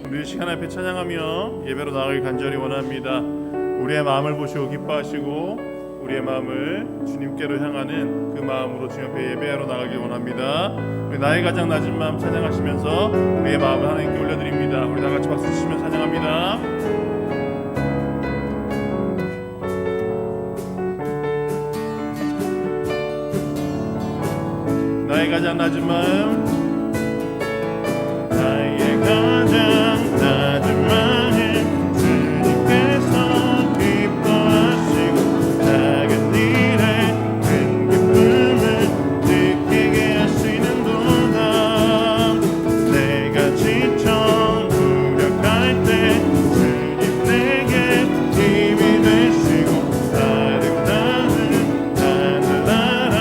우리 이 시간 앞에 찬양하며 예배로 나아가길 간절히 원합니다. 우리의 마음을 보시고 기뻐하시고 우리의 마음을 주님께로 향하는 그 마음으로 주님 앞에 예배하러 나가길 원합니다. 우리 나의 가장 낮은 마음 찬양하시면서 우리의 마음을 하나님께 올려드립니다. 우리 다 같이 박수 치시며 찬양합니다. 나의 가장 낮은 마음, 나의 가장 낮은 마음, 주님께서 기뻐하시고 작은 일에 큰 기쁨을 느끼게 하시는도다. 내가 지쳐 무력할 때 주님 내게 힘이 되시고 아름다운 하늘 알아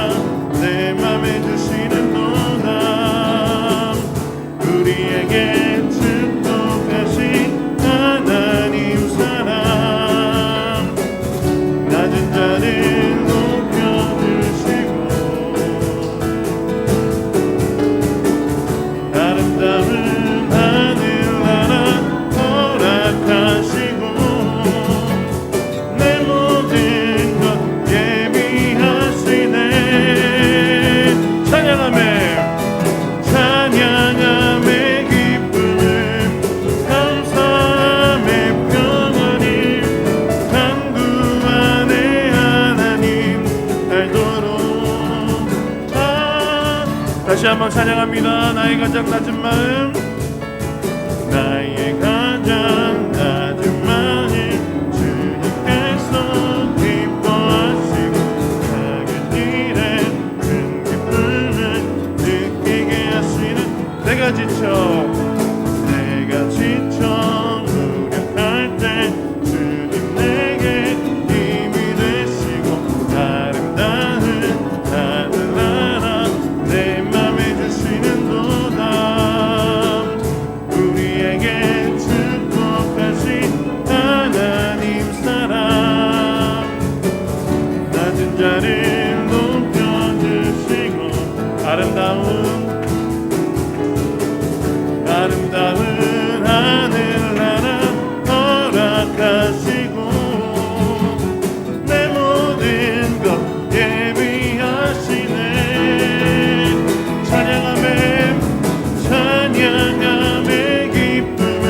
내 맘에 주시는도다. 우리에게 축복하신 하나님 사랑, 낮은 자를 높여주시고 아름다운 하늘나라 허락하시고 내 모든 것 예비하시네. 찬양하며 찬양함의 기쁨을 감사함의 평안을 간구하네 하나님 알도록. 다시 한번 찬양합니다. 나의 가장 낮은 마음, 나의 가장 낮은 마음, 주님께서 기뻐하시고 작은 일에 큰 기쁨을 느끼게 하시는. 내가 지쳐 무력할 때 주님 내게 힘이 되시고 아름다운 하늘 나라 내 맘에 주시는도다. 우리에게 축복하신 하나님 사랑, 낮은 자를 높여주시고 아름다운 하늘나라 허락하시고 내 모든 것 예비하시네. 찬양함의 기쁨을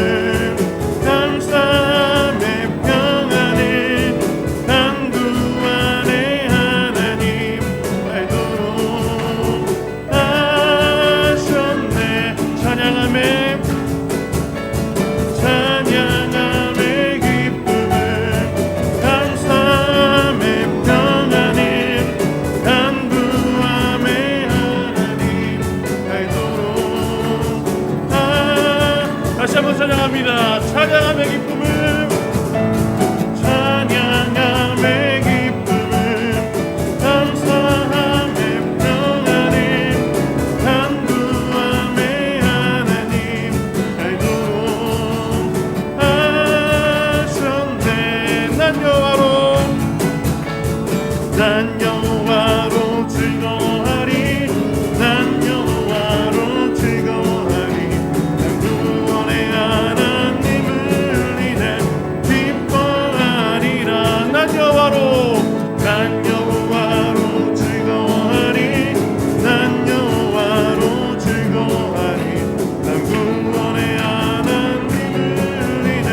감사함의 평안을 간구하네 하나님 알도록 하셨네. 찬양함의 기쁨을 감사함의 평안을 간구하네 하나님 알도록. 다시 한번 찬양합니다. 찬양함의 기쁨을 감사함의 평안을 간구하네 하나님 알도록 하셨네. 난 여호와로 즐거워하리. 난 여호와로 즐거워하리. 난 구원의 하나님을 인해 기뻐하리라. 난 여호와로 즐거워하리. 난 여호와로 즐거워하리. 난 구원의 하나님을 인해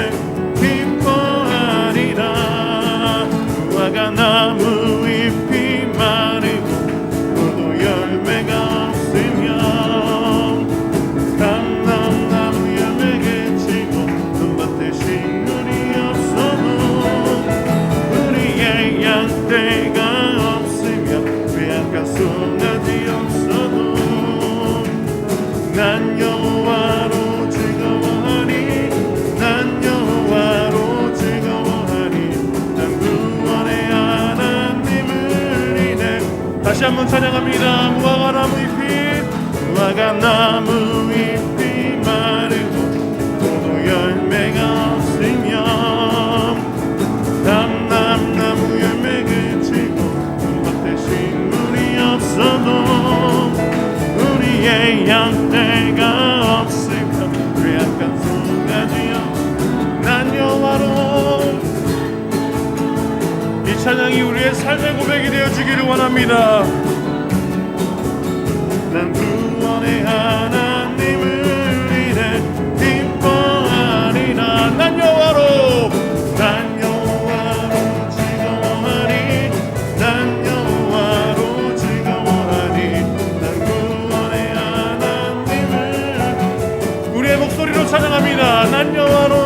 기뻐하리라. 무화과 나무 잎이 마르고 포도 열매가 없으며 감람나무 열매 그치고 논밭에 식물이 없어도 우리의 양떼가 없으며 빼앗겨 송아지 없어도 난 여호와로 즐거워하리. 난 여호와로 즐거워하리. 난 구원의 하나님을 인해. 다시 한번 찬양합니다. 무화과 나무 잎이 마르고 포도 열매가 없으며 감람나무 열매 그치고 논밭에 식물이 없어도 우리의 양떼가 없으며 빼앗겨 송아지 찬양이 우리의 삶의 고백이 되어주기를 원합니다. 난 구원의 하나님을 인해 기뻐하리라. 난 여호와로 즐거워하리. 난 여호와로 즐거워하리. 난 구원의 하나님을 우리의 목소리로 찬양합니다. 난 여호와로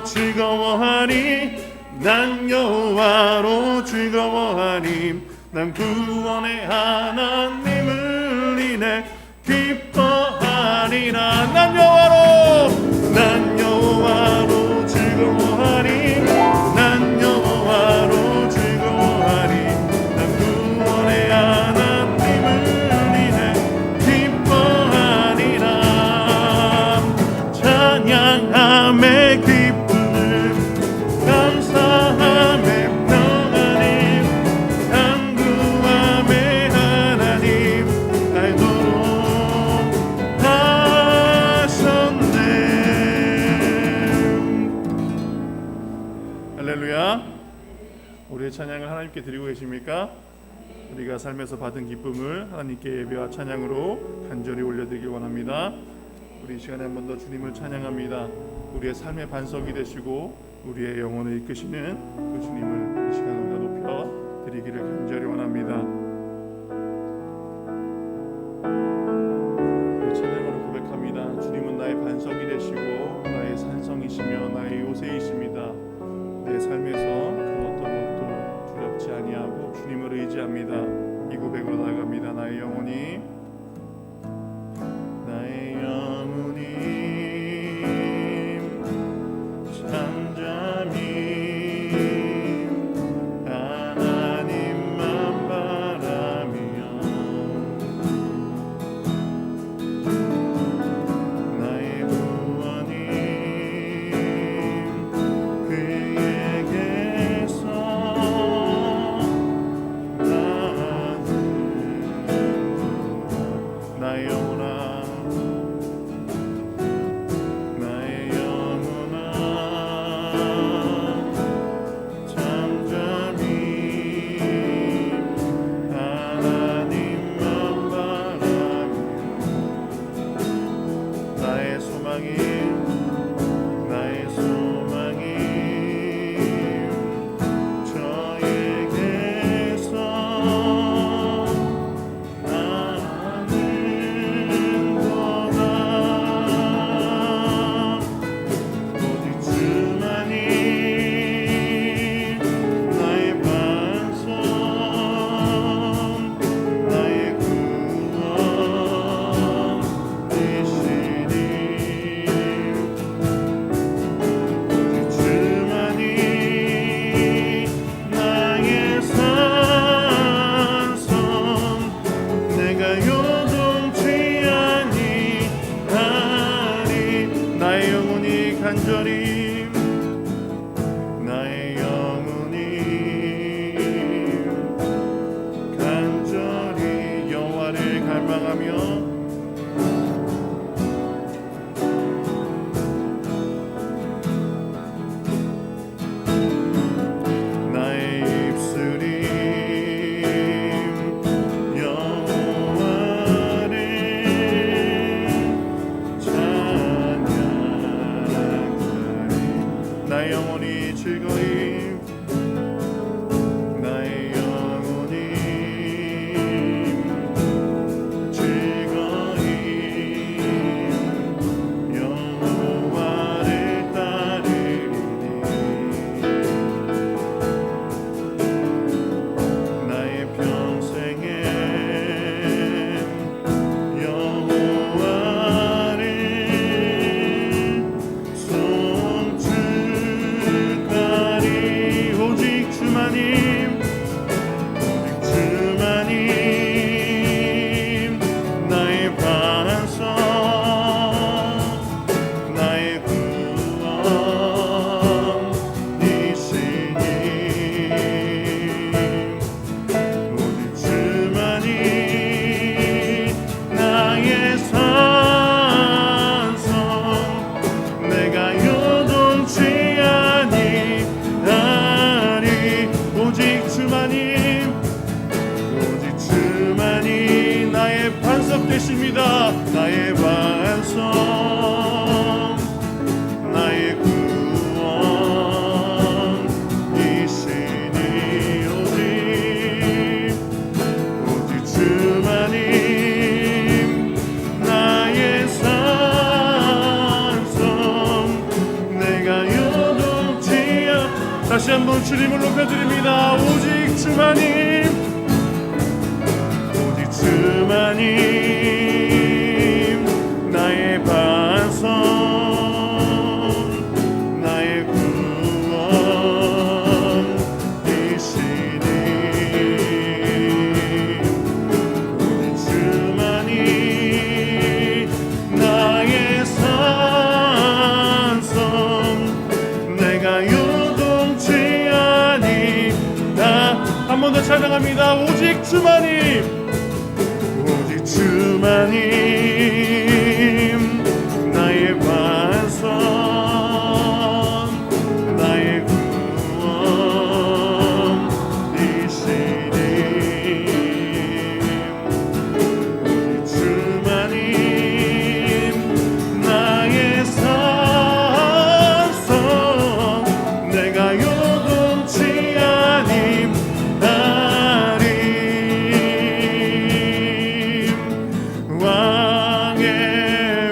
즐거워하리. 난 여호와로 즐거워하리. 난 구원의 하나님을 인해 기뻐하리라. 난 여호와로 즐거워하리. 난 여호와로 즐거워하리. 난 구원의 하나님을 인해 기뻐하리라. 찬양함의 기쁨을 감사함의 평안을 간구함의 하나님 알도록 하셨네. 할렐루야. 우리의 찬양을 하나님께 드리고 계십니까? 우리가 삶에서 받은 기쁨을 하나님께 예배와 찬양으로 간절히 올려드리길 원합니다. 우리 이 시간에 한 번 더 주님을 찬양합니다. 우리의 삶의 반석이 되시고 우리의 영혼을 이끄시는 그 주님을 이 시간 우리가 높여 드리기를 간절히 원합니다. 우리 찬양으로 고백합니다. 주님은 나의 반석이 되시고 나의 산성이시며 나의 요새이십니다. 내 삶에서 그 어떤 것도 두렵지 아니하고 주님을 의지합니다. 이 고백으로 나아갑니다. 나의 영혼이 잠잠히 하나님만 바라며 나의 구원이 그에게서 나의 영혼아 간절히 나의 영혼이 간절히 여호와를 갈망하며 나의 입술이 여호와를 나의 영혼이 즐거이 나의 영혼이 즐거이 되십니다. 나의 완성, 나의 구원이시니 오직 주만이 나의 산성, 내가 요동치 않. 다시 한번 주님을 높여드립니다. 오직 주만이, 오직 주만이 나의 반성, 나의 구원이시니 오직 주만이 나의 산성, 내가 요동치 아니하리다. 한 번 더 찬양합니다. 오직 주만이, 오직 주만이 나의 완성, 나의 구원이시니 오직 주만이 나의 산성, 내가 요동치 아니하리. 왕의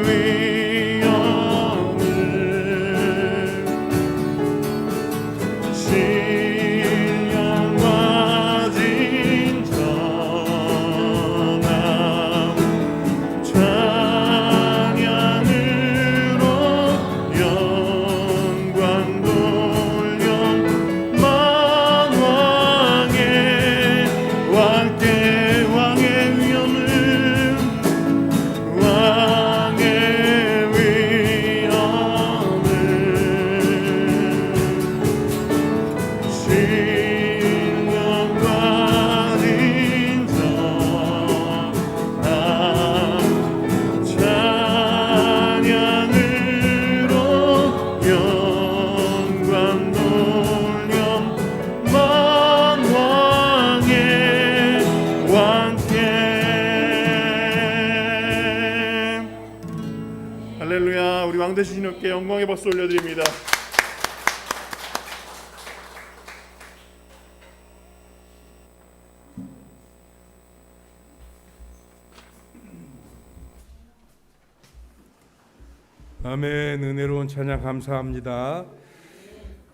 위엄을 신령과 진정함 찬양으로 영광 돌려 만왕의 왕께 왕의 위엄을 신령과 진정함 찬양으로 영광 돌려 만왕의 왕께. 할렐루야. 우리 왕 되신 주님께 영광의 박수 올려드립니다. 아멘. 은혜로운 찬양 감사합니다.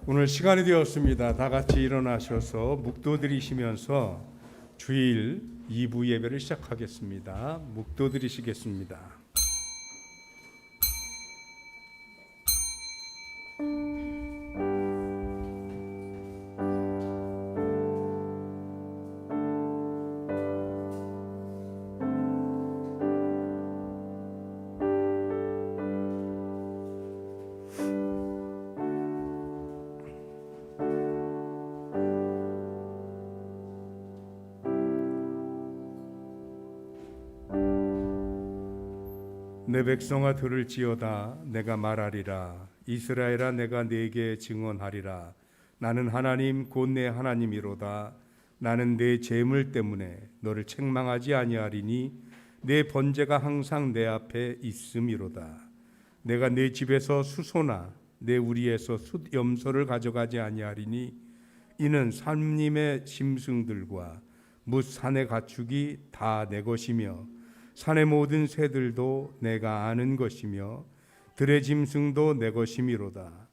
오늘 시간이 되었습니다. 다 같이 일어나셔서 묵도 드리시면서 주일 2부 예배를 시작하겠습니다. 묵도 드리시겠습니다. 내 백성아 들을지어다. 내가 말하리라. 이스라엘아 내가 네게 증언하리라. 나는 하나님 곧 내 하나님이로다. 나는 내 재물 때문에 너를 책망하지 아니하리니 내 번제가 항상 내 앞에 있음이로다. 내가 내 집에서 수소나 내 우리에서 숫염소를 가져가지 아니하리니 이는 산림의 짐승들과 뭇 산의 가축이 다 내 것이며 산의 모든 새들도 내가 아는 것이며 들의 짐승도 내 것이미로다.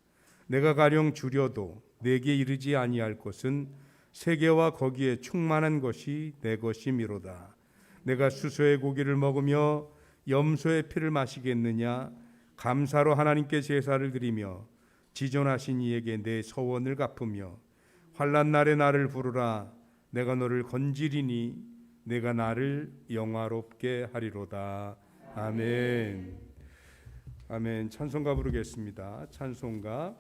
내가 가령 주려도 내게 이르지 아니할 것은 세계와 거기에 충만한 것이 내 것이미로다. 내가 수소의 고기를 먹으며 염소의 피를 마시겠느냐? 감사로 하나님께 제사를 드리며 지존하신 이에게 내 서원을 갚으며 환난 날에 나를 부르라. 내가 너를 건지리니 내가 나를 영화롭게 하리로다. 아멘. 아멘. 찬송가 부르겠습니다. 찬송가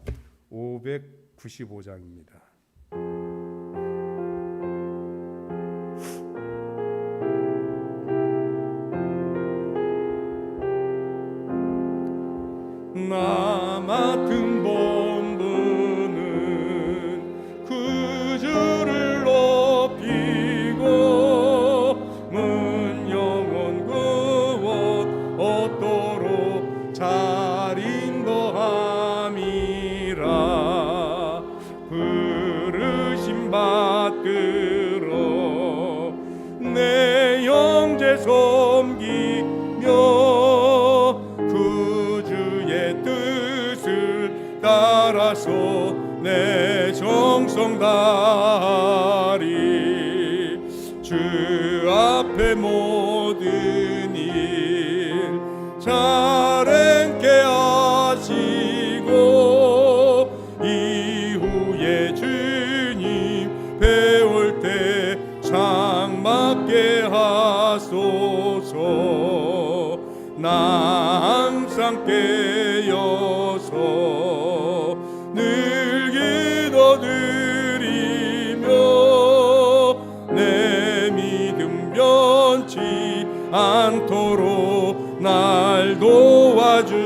595장입니다. 나 맡은 본분은 그 주를 높이고 문 영원 그 주옵소서. 내 정성 다하리 주 앞에 모든 일 잘 행케 하시고 이후에 주님 배울 때 장맞게 하소서. 나 항상 깨어서 늘 기도드리며 내 믿음 변치 않도록 날 도와주소서.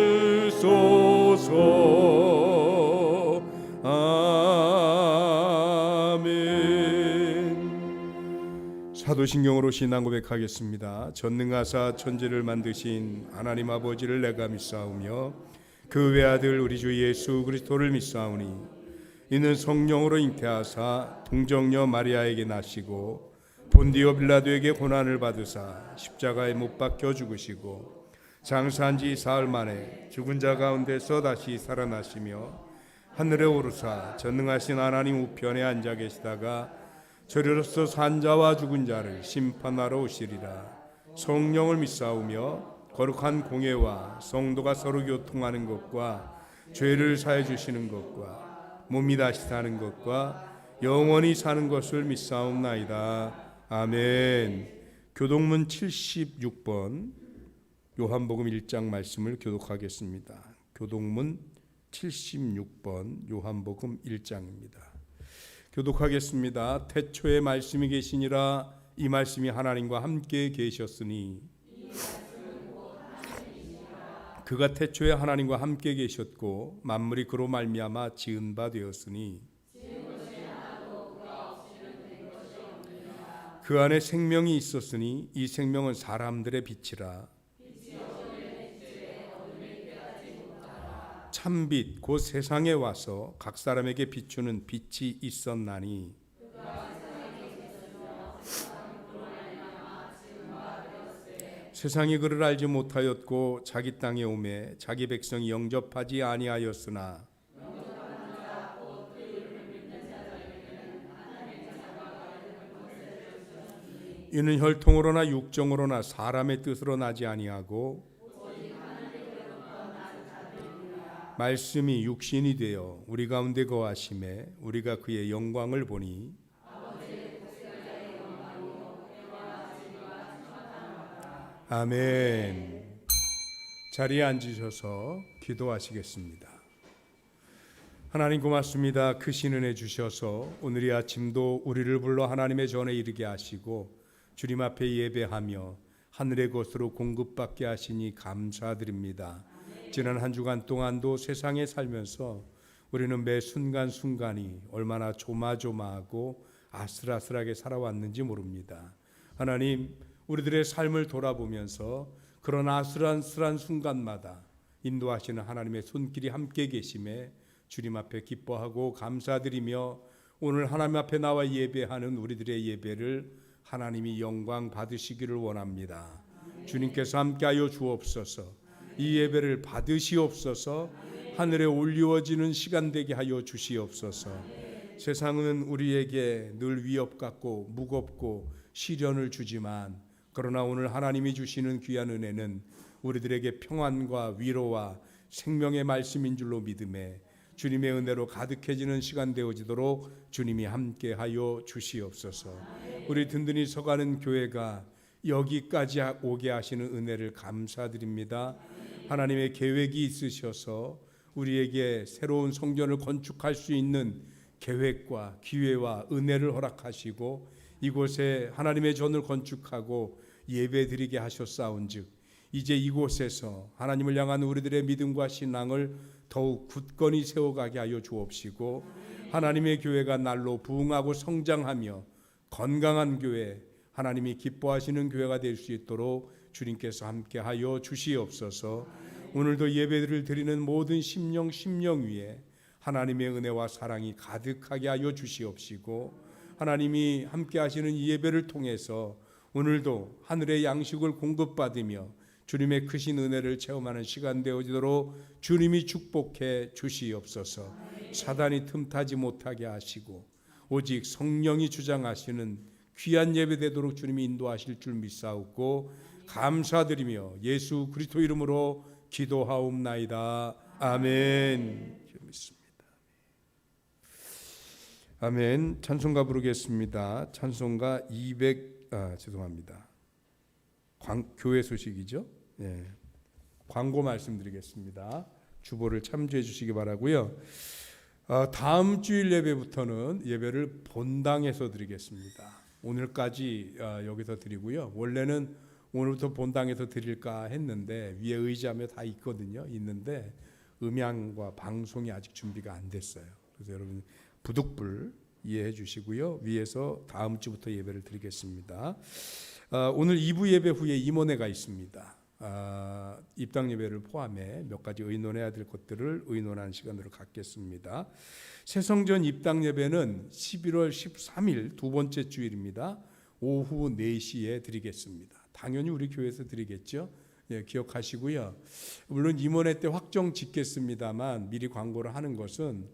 아멘. 사도신경으로 신앙 고백하겠습니다. 전능하사 천지를 만드신 하나님 아버지를 내가 믿사오며 그 외아들 우리 주 예수 그리스도를 믿사오니 이는 성령으로 잉태하사 동정녀 마리아에게 나시고 본디오 빌라도에게 고난을 받으사 십자가에 못 박혀 죽으시고 장사한 지 사흘 만에 죽은 자 가운데서 다시 살아나시며 하늘에 오르사 전능하신 하나님 우편에 앉아 계시다가 저리로서 산 자와 죽은 자를 심판하러 오시리라. 성령을 믿사오며 거룩한 공예와 성도가 서로 교통하는 것과 죄를 사해 주시는 것과 몸이 다시 사는 것과 영원히 사는 것을 믿사옵나이다. 아멘. 교독문 76번 요한복음 1장 말씀을 교독하겠습니다. 교독문 76번 요한복음 1장입니다. 교독하겠습니다. 태초에 말씀이 계시니라 이 말씀이 하나님과 함께 계셨으니 그가 태초에 하나님과 함께 계셨고 만물이 그로 말미암아 지은 바 되었으니 그 안에 생명이 있었으니 이 생명은 사람들의 빛이라. 참빛 곧 세상에 와서 각 사람에게 비추는 빛이 있었나니 세상이 그를 알지 못하였고 자기 땅에 오매 자기 백성이 영접하지 아니하였으나 이는 혈통으로나 육정으로나 사람의 뜻으로 나지 아니하고 말씀이 육신이 되어 우리 가운데 거하심에 우리가 그의 영광을 보니 아멘. 자리에 앉으셔서 기도하시겠습니다. 하나님 고맙습니다. 크신 은혜 주셔서 오늘 이 아침도 우리를 불러 하나님의 전에 이르게 하시고 주님 앞에 예배하며 하늘의 것으로 공급받게 하시니 감사드립니다. 지난 한 주간 동안도 세상에 살면서 우리는 매 순간순간이 얼마나 조마조마하고 아슬아슬하게 살아왔는지 모릅니다. 하나님, 우리들의 삶을 돌아보면서 그런 아슬아슬한 순간마다 인도하시는 하나님의 손길이 함께 계심에 주님 앞에 기뻐하고 감사드리며 오늘 하나님 앞에 나와 예배하는 우리들의 예배를 하나님이 영광 받으시기를 원합니다. 주님께서 함께하여 주옵소서. 이 예배를 받으시옵소서. 하늘에 올리워지는 시간 되게 하여 주시옵소서. 세상은 우리에게 늘 위협 같고 무겁고 시련을 주지만 그러나 오늘 하나님이 주시는 귀한 은혜는 우리들에게 평안과 위로와 생명의 말씀인 줄로 믿음에 주님의 은혜로 가득해지는 시간 되어지도록 주님이 함께하여 주시옵소서. 우리 든든히 서가는 교회가 여기까지 오게 하시는 은혜를 감사드립니다. 하나님의 계획이 있으셔서 우리에게 새로운 성전을 건축할 수 있는 계획과 기회와 은혜를 허락하시고 이곳에 하나님의 전을 건축하고 예배드리게 하셨사온즉 이제 이곳에서 하나님을 향한 우리들의 믿음과 신앙을 더욱 굳건히 세워가게 하여 주옵시고 하나님의 교회가 날로 부흥하고 성장하며 건강한 교회, 하나님이 기뻐하시는 교회가 될 수 있도록 주님께서 함께하여 주시옵소서. 오늘도 예배를 드리는 모든 심령 위에 하나님의 은혜와 사랑이 가득하게 하여 주시옵시고 하나님이 함께하시는 이 예배를 통해서 오늘도 하늘의 양식을 공급받으며 주님의 크신 은혜를 체험하는 시간 되어지도록 주님이 축복해 주시옵소서. 사단이 틈타지 못하게 하시고 오직 성령이 주장하시는 귀한 예배 되도록 주님이 인도하실 줄 믿사옵고 감사드리며 예수 그리스도 이름으로 기도하옵나이다. 아멘. 믿습니다. 아멘. 찬송가 부르겠습니다. 찬송가 200 죄송합니다. 교회 소식이죠. 예. 광고 말씀드리겠습니다. 주보를 참조해 주시기 바라고요. 다음 주일 예배부터는 예배를 본당에서 드리겠습니다. 오늘까지 여기서 드리고요. 원래는 오늘부터 본당에서 드릴까 했는데 위에 의자며 다 있거든요. 있는데 음향과 방송이 아직 준비가 안 됐어요. 그래서 여러분 부득불 이해해 주시고요. 위에서 다음 주부터 예배를 드리겠습니다. 오늘 2부 예배 후에 임원회가 있습니다. 입당 예배를 포함해 몇 가지 의논해야 될 것들을 의논하는 시간으로 갖겠습니다. 새성전 입당 예배는 11월 13일 두 번째 주일입니다. 오후 4시에 드리겠습니다. 당연히 우리 교회에서 드리겠죠. 예, 기억하시고요. 물론 임원회 때 확정 짓겠습니다만 미리 광고를 하는 것은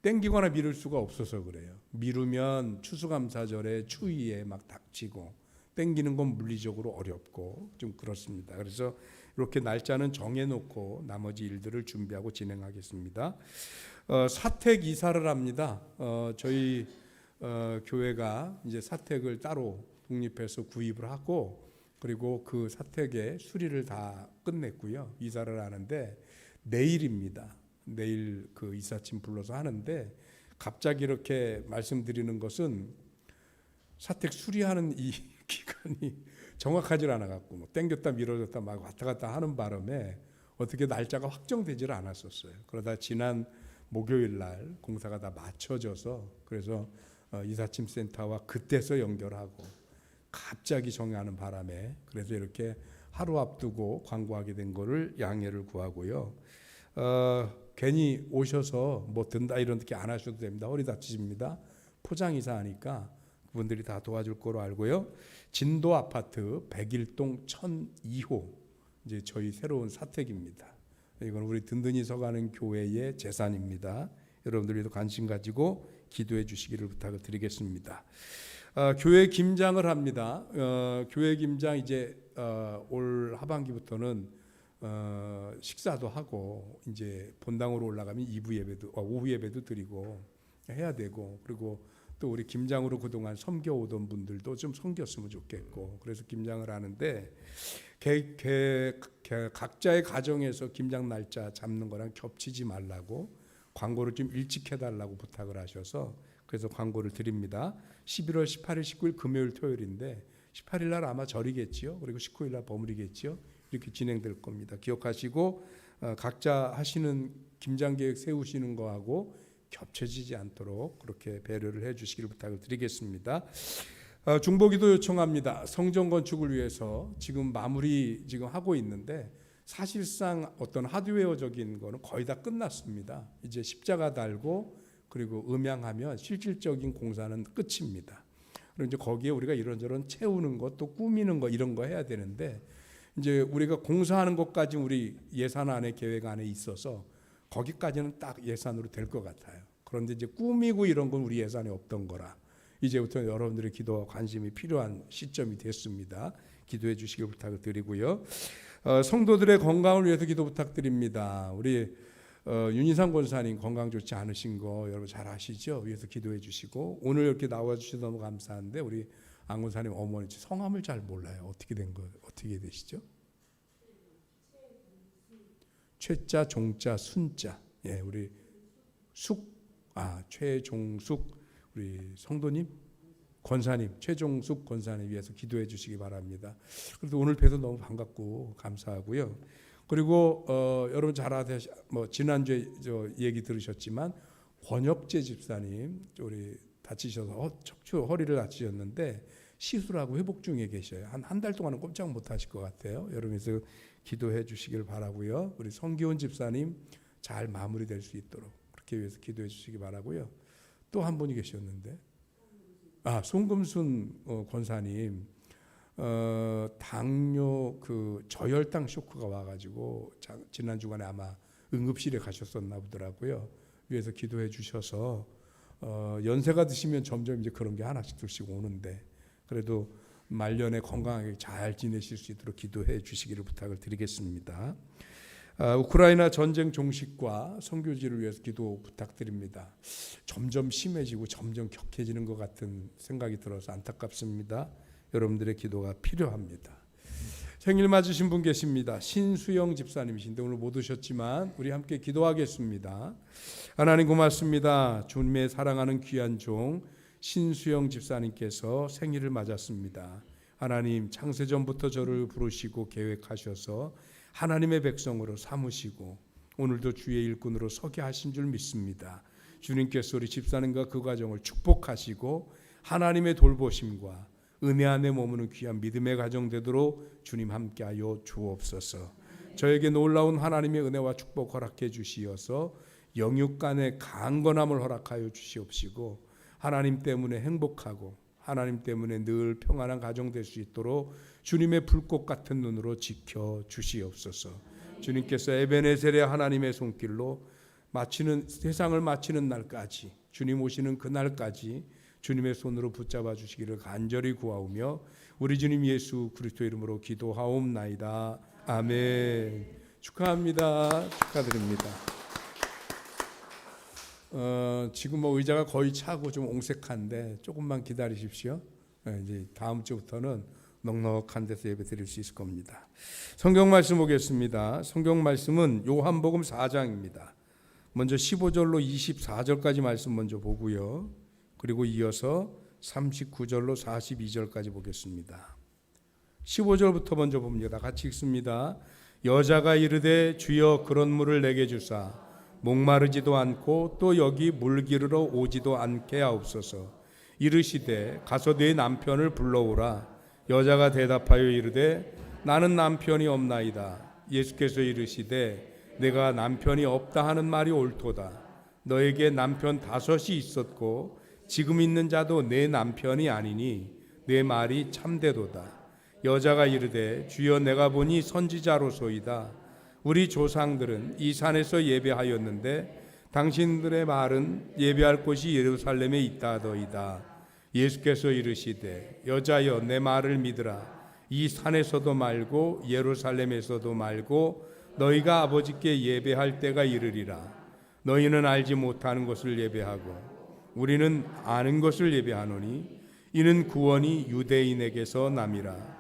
땡기거나 미룰 수가 없어서 그래요. 미루면 추수감사절에 추위에 막 닥치고 땡기는 건 물리적으로 어렵고 좀 그렇습니다. 그래서 이렇게 날짜는 정해놓고 나머지 일들을 준비하고 진행하겠습니다. 사택 이사를 합니다. 저희 교회가 이제 사택을 따로 독립해서 구입을 하고 그리고 그 사택의 수리를 다 끝냈고요. 이사를 하는데 내일입니다. 내일 그 이사팀 불러서 하는데 갑자기 이렇게 말씀드리는 것은 사택 수리하는 이 기간이 정확하지 않아 갖고 뭐 땡겼다 미뤄졌다 막 왔다 갔다 하는 바람에 어떻게 날짜가 확정되질 않았었어요. 그러다 지난 목요일 날 공사가 다 맞춰져서 그래서 이사침 센터와 그때서 연결하고 갑자기 정하는 바람에 그래서 이렇게 하루 앞두고 광고하게 된 거를 양해를 구하고요. 괜히 오셔서 뭐 든다 이런 게 안 하셔도 됩니다. 허리 다치십니다. 포장이사 하니까 그분들이 다 도와줄 거로 알고요. 진도 아파트 101동 1002호 이제 저희 새로운 사택입니다. 이건 우리 든든히 서가는 교회의 재산입니다. 여러분들도 관심 가지고 기도해 주시기를 부탁을 드리겠습니다. 교회 김장을 합니다. 교회 김장 이제 올 하반기부터는 식사도 하고 이제 본당으로 올라가면 2부 예배도 오후 예배도 드리고 해야 되고 그리고 또 우리 김장으로 그동안 섬겨오던 분들도 좀 섬겼으면 좋겠고 그래서 김장을 하는데 각자의 가정에서 김장 날짜 잡는 거랑 겹치지 말라고 광고를 좀 일찍 해달라고 부탁을 하셔서 그래서 광고를 드립니다. 11월 18일, 19일 금요일, 토요일인데 18일 날 아마 절이겠지요. 그리고 19일 날 버무리겠지요. 이렇게 진행될 겁니다. 기억하시고 각자 하시는 김장 계획 세우시는 거하고 겹쳐지지 않도록 그렇게 배려를 해주시기를 부탁을 드리겠습니다. 중보기도 요청합니다. 성전 건축을 위해서 지금 마무리 지금 하고 있는데 사실상 어떤 하드웨어적인 거는 거의 다 끝났습니다. 이제 십자가 달고 그리고 음향하면 실질적인 공사는 끝입니다. 그리고 이제 거기에 우리가 이런저런 채우는 것, 또 꾸미는 거 이런 거 해야 되는데 이제 우리가 공사하는 것까지 우리 예산 안에 계획 안에 있어서 거기까지는 딱 예산으로 될 것 같아요. 그런데 이제 꾸미고 이런 건 우리 예산에 없던 거라 이제부터 여러분들의 기도와 관심이 필요한 시점이 됐습니다. 기도해 주시길 부탁을 드리고요. 성도들의 건강을 위해서 기도 부탁드립니다. 우리 윤희상 권사님 건강 좋지 않으신 거 여러분 잘 아시죠? 위해서 기도해 주시고 오늘 이렇게 나와 주셔서 너무 감사한데 우리 안 권사님 어머니 성함을 잘 몰라요. 어떻게 된 거 어떻게 되시죠? 최자 종자 순자 예 우리 최종숙 우리 성도님 권사님 최종숙 권사님 위해서 기도해 주시기 바랍니다. 그래도 오늘 뵈서 너무 반갑고 감사하고요. 그리고 여러분 잘 아시죠? 뭐 지난주에 저 얘기 들으셨지만 권혁재 집사님 우리 다치셔서 척추 허리를 다치셨는데 시술하고 회복 중에 계셔요. 한 달 동안은 꼼짝 못 하실 것 같아요. 여러분께서 기도해 주시길 바라고요. 우리 성기훈 집사님 잘 마무리될 수 있도록 그렇게 위해서 기도해 주시기 바라고요. 또 한 분이 계셨는데 송금순 권사님 당뇨 그 저혈당 쇼크가 와가지고 지난 주간에 아마 응급실에 가셨었나 보더라고요. 위에서 기도해 주셔서 연세가 드시면 점점 이제 그런 게 하나씩 둘씩 오는데 그래도 말년에 건강하게 잘 지내실 수 있도록 기도해 주시기를 부탁을 드리겠습니다. 우크라이나 전쟁 종식과 선교지를 위해서 기도 부탁드립니다. 점점 심해지고 점점 격해지는 것 같은 생각이 들어서 안타깝습니다. 여러분들의 기도가 필요합니다. 생일 맞으신 분 계십니다. 신수영 집사님이신데 오늘 못 오셨지만 우리 함께 기도하겠습니다. 하나님 고맙습니다. 주님의 사랑하는 귀한 종 신수영 집사님께서 생일을 맞았습니다. 하나님 창세전부터 저를 부르시고 계획하셔서 하나님의 백성으로 삼으시고 오늘도 주의 일꾼으로 서게 하신 줄 믿습니다. 주님께서 우리 집사님과 그 가정을 축복하시고 하나님의 돌보심과 은혜 안에 머무는 귀한 믿음의 가정 되도록 주님 함께하여 주옵소서. 저에게 놀라운 하나님의 은혜와 축복 허락해 주시어서 영육 간의 강건함을 허락하여 주시옵시고 하나님 때문에 행복하고 하나님 때문에 늘 평안한 가정 될 수 있도록 주님의 불꽃 같은 눈으로 지켜 주시옵소서. 주님께서 에베네셀의 하나님의 손길로 마치는 세상을 마치는 날까지 주님 오시는 그날까지 주님의 손으로 붙잡아 주시기를 간절히 구하오며 우리 주님 예수 그리스도 이름으로 기도하옵나이다. 아멘. 축하합니다. 축하드립니다. 지금 뭐 의자가 거의 차고 좀 옹색한데 조금만 기다리십시오. 이제 다음 주부터는 넉넉한 데서 예배 드릴 수 있을 겁니다. 성경 말씀 보겠습니다. 성경 말씀은 요한복음 4장입니다. 먼저 15절로 24절까지 말씀 먼저 보고요. 그리고 이어서 39절로 42절까지 보겠습니다. 15절부터 먼저 봅니다. 같이 읽습니다. 여자가 이르되 주여 그런 물을 내게 주사 목마르지도 않고 또 여기 물 기르러 오지도 않게 하옵소서. 이르시되 가서 네 남편을 불러오라. 여자가 대답하여 이르되 나는 남편이 없나이다. 예수께서 이르시되 내가 남편이 없다 하는 말이 옳도다. 너에게 남편 5이 있었고 지금 있는 자도 내 남편이 아니니 내 말이 참되도다. 여자가 이르되 주여 내가 보니 선지자로소이다. 우리 조상들은 이 산에서 예배하였는데 당신들의 말은 예배할 곳이 예루살렘에 있다더이다. 예수께서 이르시되 여자여 내 말을 믿으라. 이 산에서도 말고 예루살렘에서도 말고 너희가 아버지께 예배할 때가 이르리라. 너희는 알지 못하는 것을 예배하고 우리는 아는 것을 예배하노니 이는 구원이 유대인에게서 남이라.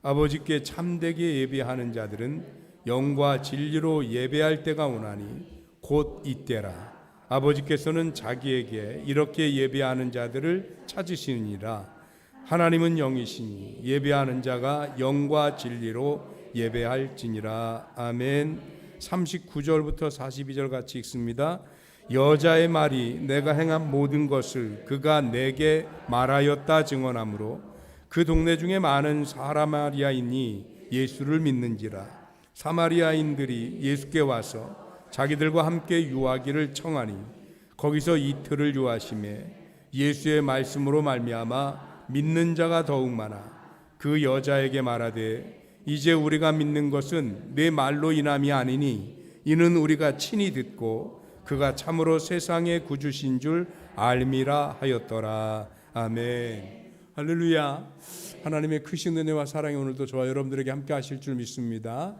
아버지께 참되게 예배하는 자들은 영과 진리로 예배할 때가 오나니 곧 이때라. 아버지께서는 자기에게 이렇게 예배하는 자들을 찾으시니라. 하나님은 영이시니 예배하는 자가 영과 진리로 예배할지니라. 아멘. 39절부터 42절 같이 읽습니다. 여자의 말이 내가 행한 모든 것을 그가 내게 말하였다 증언하므로 그 동네 중에 많은 사마리아인이 예수를 믿는지라. 사마리아인들이 예수께 와서 자기들과 함께 유하기를 청하니 거기서 이틀을 유하심에 예수의 말씀으로 말미암아 믿는 자가 더욱 많아 그 여자에게 말하되 이제 우리가 믿는 것은 내 말로 인함이 아니니 이는 우리가 친히 듣고 그가 참으로 세상의 구주신 줄 알미라 하였더라. 아멘. 할렐루야. 하나님의 크신 은혜와 사랑이 오늘도 저와 여러분들에게 함께 하실 줄 믿습니다.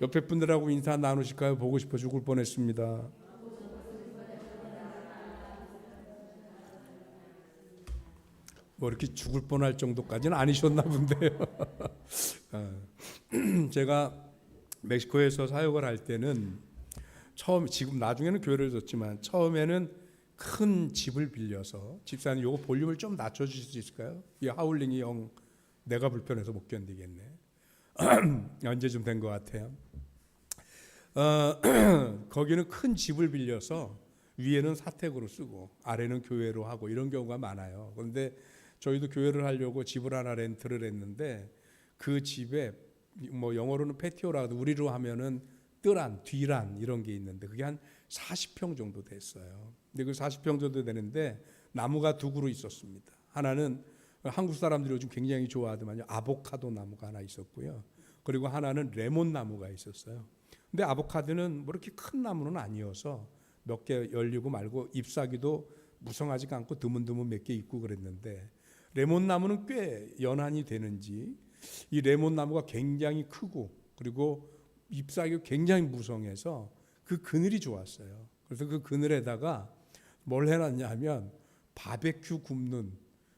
옆에 분들하고 인사 나누실까요? 보고 싶어 죽을 뻔했습니다. 뭐 이렇게 죽을 뻔할 정도까지는 아니셨나 본데요. 제가 멕시코에서 사역을 할 때는 지금 나중에는 교회를 졌지만 처음에는 큰 집을 빌려서 집사님 요거 볼륨을 좀 낮춰주실 수 있을까요? 이 하울링이 영 내가 불편해서 못 견디겠네. 언제 좀 된 것 같아요. 거기는 큰 집을 빌려서 위에는 사택으로 쓰고 아래는 교회로 하고 이런 경우가 많아요. 그런데 저희도 교회를 하려고 집을 하나 렌트를 했는데 그 집에 뭐 영어로는 패티오라고 우리로 하면은 뜰안, 뒤란 이런 게 있는데 그게 한 40평 정도 됐어요. 근데 그 40평 정도 되는데 나무가 두 그루 있었습니다. 하나는 한국 사람들이 요즘 굉장히 좋아하더만요. 아보카도 나무가 하나 있었고요. 그리고 하나는 레몬 나무가 있었어요. 근데 아보카도는 뭐 이렇게 큰 나무는 아니어서 몇 개 열리고 말고 잎사귀도 무성하지가 않고 드문드문 몇 개 있고 그랬는데, 레몬 나무는 꽤 연한이 되는지 이 레몬 나무가 굉장히 크고 그리고 잎사귀가 굉장히 무성해서 그 그늘이 좋았어요. 그래서 그 그늘에다가 뭘 해놨냐 하면 바베큐 굽는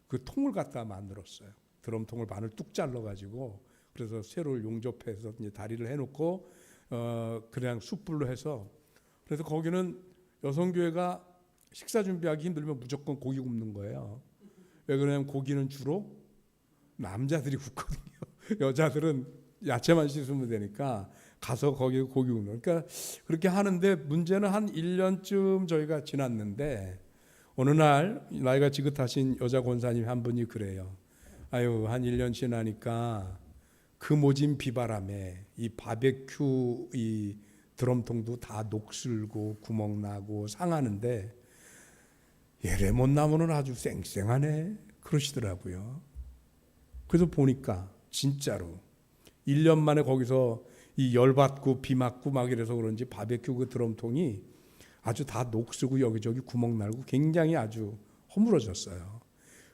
그 통을 갖다 만들었어요. 드럼통을 반을 뚝 잘라가지고, 그래서 쇠를 용접해서 이제 다리를 해놓고 그냥 숯불로 해서, 그래서 거기는 여성교회가 식사 준비하기 힘들면 무조건 고기 굽는 거예요. 왜 그러냐면 고기는 주로 남자들이 굽거든요. 여자들은 야채만 씻으면 되니까 가서 거기 고기 굽는. 그러니까 그렇게 하는데, 문제는 한 1년쯤 저희가 지났는데 어느 날 나이가 지긋하신 여자 권사님 한 분이 그래요. 아유, 한 1년 지나니까 그 모진 비바람에 이 바베큐 이 드럼통도 다 녹슬고 구멍 나고 상하는데 레몬 나무는 아주 쌩쌩하네 그러시더라고요. 그래서 보니까 진짜로 1년 만에 거기서 이 열받고 비 맞고 막 이래서 그런지 바베큐 그 드럼통이 아주 다 녹슬고 여기저기 구멍 날고 굉장히 아주 허물어졌어요.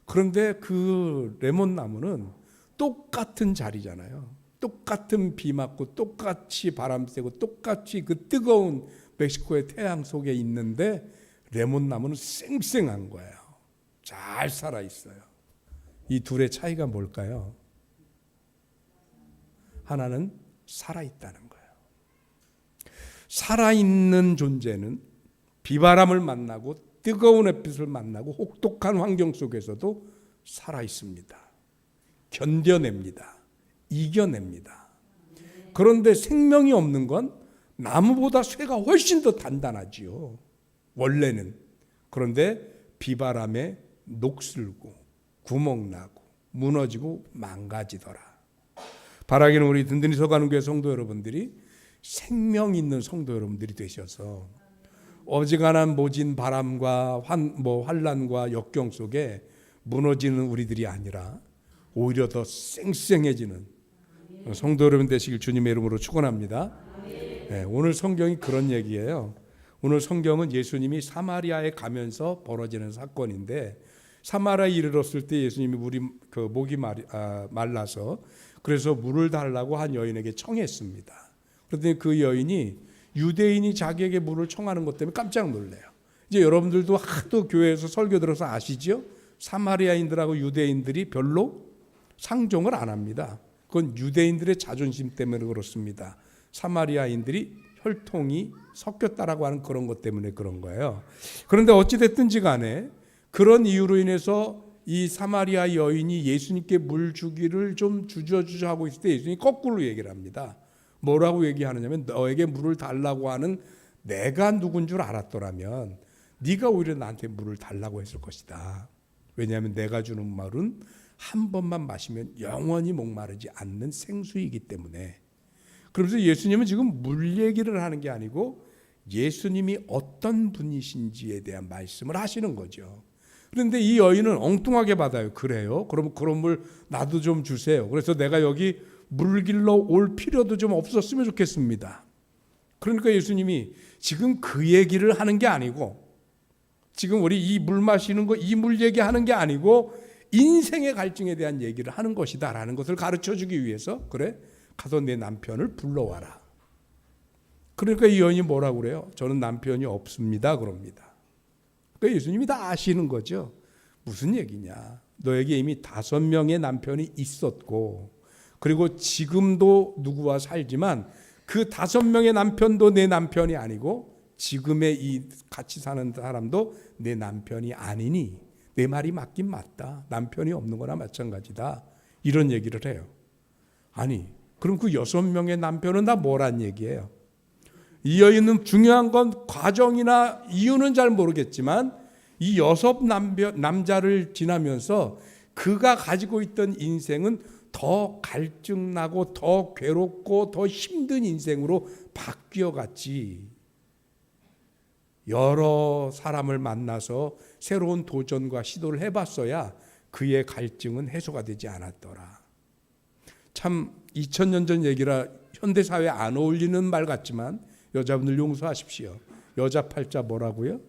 그런데 그 레몬 나무는 똑같은 자리잖아요. 똑같은 비 맞고 똑같이 바람 쐬고 똑같이 그 뜨거운 멕시코의 태양 속에 있는데 레몬 나무는 쌩쌩한 거예요. 잘 살아 있어요. 이 둘의 차이가 뭘까요? 하나는 살아 있다는 거예요. 살아 있는 존재는 비바람을 만나고 뜨거운 햇빛을 만나고 혹독한 환경 속에서도 살아 있습니다. 견뎌냅니다. 이겨냅니다. 그런데 생명이 없는 건 나무보다 쇠가 훨씬 더 단단하지요. 원래는. 그런데 비바람에 녹슬고 구멍나고 무너지고 망가지더라. 바라기는 우리 든든히 서가는 교회 성도 여러분들이 생명 있는 성도 여러분들이 되셔서 어지간한 모진 바람과 환란과 역경 속에 무너지는 우리들이 아니라 오히려 더 쌩쌩해지는 성도 여러분 되시길 주님의 이름으로 축원합니다. 네, 오늘 성경이 그런 얘기예요. 오늘 성경은 예수님이 사마리아에 가면서 벌어지는 사건인데, 사마리아에 이르렀을 때 예수님이 목이 말라서 그래서 물을 달라고 한 여인에게 청했습니다. 그런데 그 여인이 유대인이 자기에게 물을 청하는 것 때문에 깜짝 놀래요. 이제 여러분들도 하도 교회에서 설교 들어서 아시죠? 사마리아인들하고 유대인들이 별로 상종을 안 합니다. 그건 유대인들의 자존심 때문에 그렇습니다. 사마리아인들이 혈통이 섞였다라고 하는 그런 것 때문에 그런 거예요. 그런데 어찌됐든지 간에 그런 이유로 인해서 이 사마리아 여인이 예수님께 물 주기를 좀 주저주저 하고 있을 때 예수님이 거꾸로 얘기를 합니다. 뭐라고 얘기하느냐면, 너에게 물을 달라고 하는 내가 누군 줄 알았더라면 네가 오히려 나한테 물을 달라고 했을 것이다. 왜냐하면 내가 주는 물은 한 번만 마시면 영원히 목마르지 않는 생수이기 때문에. 그러면서 예수님은 지금 물 얘기를 하는 게 아니고 예수님이 어떤 분이신지에 대한 말씀을 하시는 거죠. 그런데 이 여인은 엉뚱하게 받아요. 그래요? 그럼 그런 물 나도 좀 주세요. 그래서 내가 여기 물 길러 올 필요도 좀 없었으면 좋겠습니다. 그러니까 예수님이 지금 그 얘기를 하는 게 아니고, 지금 우리 이 물 마시는 거, 이 물 얘기하는 게 아니고 인생의 갈증에 대한 얘기를 하는 것이다 라는 것을 가르쳐주기 위해서, 그래? 가서 내 남편을 불러와라. 그러니까 이 여인이 뭐라고 그래요? 저는 남편이 없습니다 그럽니다. 그러니까 예수님이 다 아시는 거죠. 무슨 얘기냐? 너에게 이미 5명의 남편이 있었고, 그리고 지금도 누구와 살지만 그 5명의 남편도 내 남편이 아니고 지금의 이 같이 사는 사람도 내 남편이 아니니 내 말이 맞긴 맞다. 남편이 없는 거나 마찬가지다. 이런 얘기를 해요. 아니, 그럼 그 6명의 남편은 다 뭐란 얘기예요? 이 여인은 중요한 건 과정이나 이유는 잘 모르겠지만 이 6 남자를 지나면서 그가 가지고 있던 인생은 더 갈증나고 더 괴롭고 더 힘든 인생으로 바뀌어갔지. 여러 사람을 만나서 새로운 도전과 시도를 해봤어야 그의 갈증은 해소가 되지 않았더라. 참 2000년 전 얘기라 현대사회에 안 어울리는 말 같지만 여자분들 용서하십시오. 여자 팔자 뭐라고요?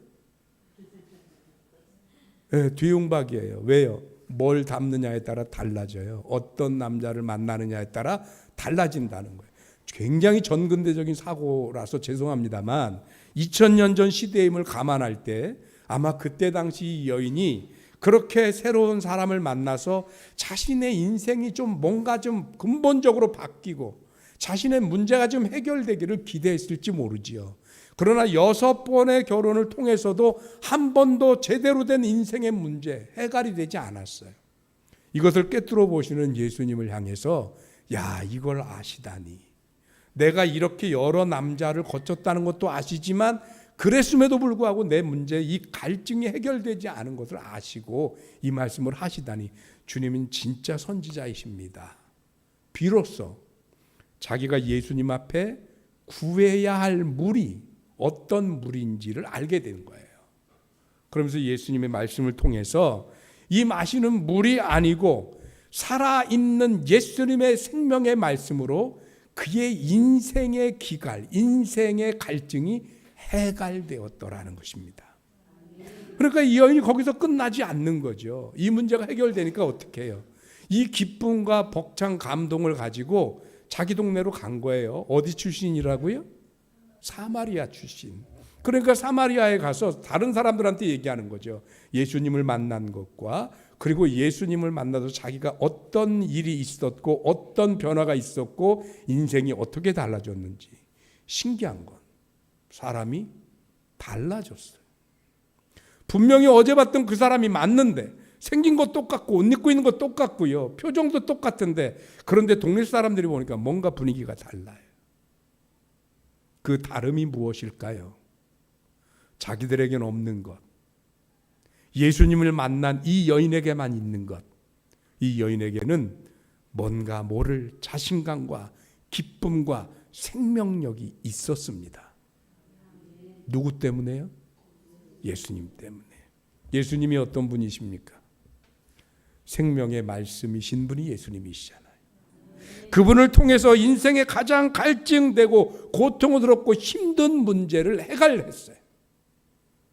네, 뒤용박이에요. 왜요? 뭘 담느냐에 따라 달라져요. 어떤 남자를 만나느냐에 따라 달라진다는 거예요. 굉장히 전근대적인 사고라서 죄송합니다만 2000년 전 시대임을 감안할 때 아마 그때 당시 이 여인이 그렇게 새로운 사람을 만나서 자신의 인생이 좀 뭔가 좀 근본적으로 바뀌고 자신의 문제가 좀 해결되기를 기대했을지 모르지요. 그러나 6번의 결혼을 통해서도 한 번도 제대로 된 인생의 문제 해결이 되지 않았어요. 이것을 꿰뚫어 보시는 예수님을 향해서 야, 이걸 아시다니. 내가 이렇게 여러 남자를 거쳤다는 것도 아시지만 그랬음에도 불구하고 내 문제, 이 갈증이 해결되지 않은 것을 아시고 이 말씀을 하시다니 주님은 진짜 선지자이십니다. 비로소 자기가 예수님 앞에 구해야 할 물이 어떤 물인지를 알게 된 거예요. 그러면서 예수님의 말씀을 통해서 이 마시는 물이 아니고 살아있는 예수님의 생명의 말씀으로 그의 인생의 기갈, 인생의 갈증이 해갈되었더라는 것입니다. 그러니까 이 여인이 거기서 끝나지 않는 거죠. 이 문제가 해결되니까 어떻게 해요? 이 기쁨과 벅찬 감동을 가지고 자기 동네로 간 거예요. 어디 출신이라고요? 사마리아 출신. 그러니까 사마리아에 가서 다른 사람들한테 얘기하는 거죠. 예수님을 만난 것과 그리고 예수님을 만나서 자기가 어떤 일이 있었고 어떤 변화가 있었고 인생이 어떻게 달라졌는지. 신기한 건 사람이 달라졌어요. 분명히 어제 봤던 그 사람이 맞는데 생긴 것 똑같고 옷 입고 있는 것 똑같고요. 표정도 똑같은데 그런데 동네 사람들이 보니까 뭔가 분위기가 달라요. 그 다름이 무엇일까요? 자기들에게는 없는 것. 예수님을 만난 이 여인에게만 있는 것. 이 여인에게는 뭔가 모를 자신감과 기쁨과 생명력이 있었습니다. 누구 때문에요? 예수님 때문에. 예수님이 어떤 분이십니까? 생명의 말씀이신 분이 예수님이시잖아요. 그분을 통해서 인생에 가장 갈증되고 고통을 들었고 힘든 문제를 해결했어요.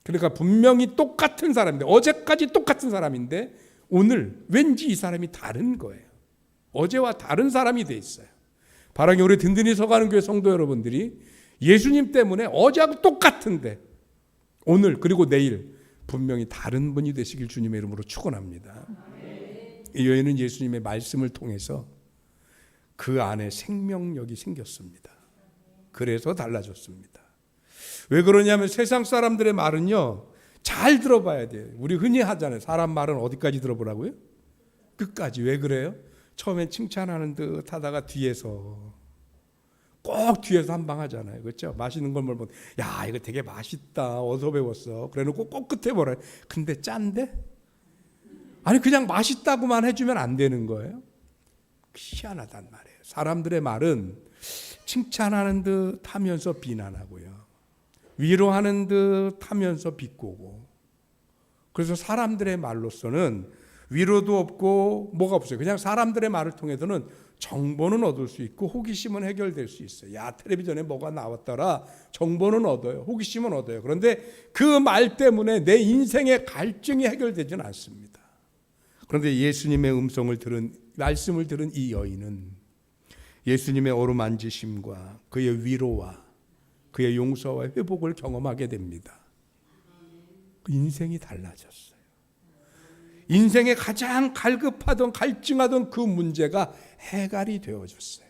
그러니까 분명히 똑같은 사람인데 어제까지 똑같은 사람인데 오늘 왠지 이 사람이 다른 거예요. 어제와 다른 사람이 돼 있어요. 바라기 우리 든든히 서가는 교회 성도 여러분들이 예수님 때문에 어제하고 똑같은데 오늘 그리고 내일 분명히 다른 분이 되시길 주님의 이름으로 축원합니다. 이 여인은 예수님의 말씀을 통해서 그 안에 생명력이 생겼습니다. 그래서 달라졌습니다. 왜 그러냐면 세상 사람들의 말은요 잘 들어봐야 돼요. 우리 흔히 하잖아요. 사람 말은 어디까지 들어보라고요? 끝까지. 왜 그래요? 처음엔 칭찬하는 듯 하다가 뒤에서 꼭 뒤에서 한 방 하잖아요. 그렇죠? 맛있는 걸 먹으면 야 이거 되게 맛있다. 어디서 배웠어? 그래놓고 꼭 끝에 뭐래? 근데 짠데? 아니 그냥 맛있다고만 해주면 안 되는 거예요. 희한하단 말이에요. 사람들의 말은 칭찬하는 듯 하면서 비난하고요. 위로하는 듯 하면서 비꼬고. 그래서 사람들의 말로서는 위로도 없고 뭐가 없어요. 그냥 사람들의 말을 통해서는 정보는 얻을 수 있고 호기심은 해결될 수 있어요. 야 텔레비전에 뭐가 나왔더라. 정보는 얻어요. 호기심은 얻어요. 그런데 그 말 때문에 내 인생의 갈증이 해결되지는 않습니다. 그런데 예수님의 음성을 들은 말씀을 들은 이 여인은 예수님의 어루만지심과 그의 위로와 그의 용서와 회복을 경험하게 됩니다. 그 인생이 달라졌어요. 인생에 가장 갈급하던 갈증하던 그 문제가 해결이 되어졌어요.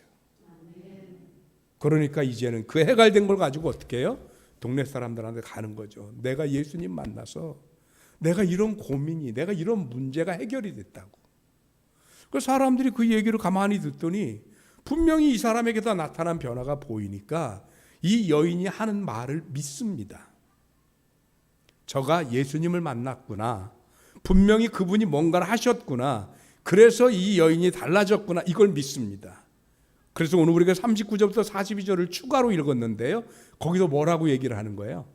그러니까 이제는 그 해결된 걸 가지고 어떻게 해요? 동네 사람들한테 가는 거죠. 내가 예수님 만나서 내가 이런 고민이 내가 이런 문제가 해결이 됐다고. 그 사람들이 그 얘기를 가만히 듣더니 분명히 이 사람에게다 나타난 변화가 보이니까 이 여인이 하는 말을 믿습니다. 저가 예수님을 만났구나. 분명히 그분이 뭔가를 하셨구나. 그래서 이 여인이 달라졌구나. 이걸 믿습니다. 그래서 오늘 우리가 39절부터 42절을 추가로 읽었는데요. 거기서 뭐라고 얘기를 하는 거예요?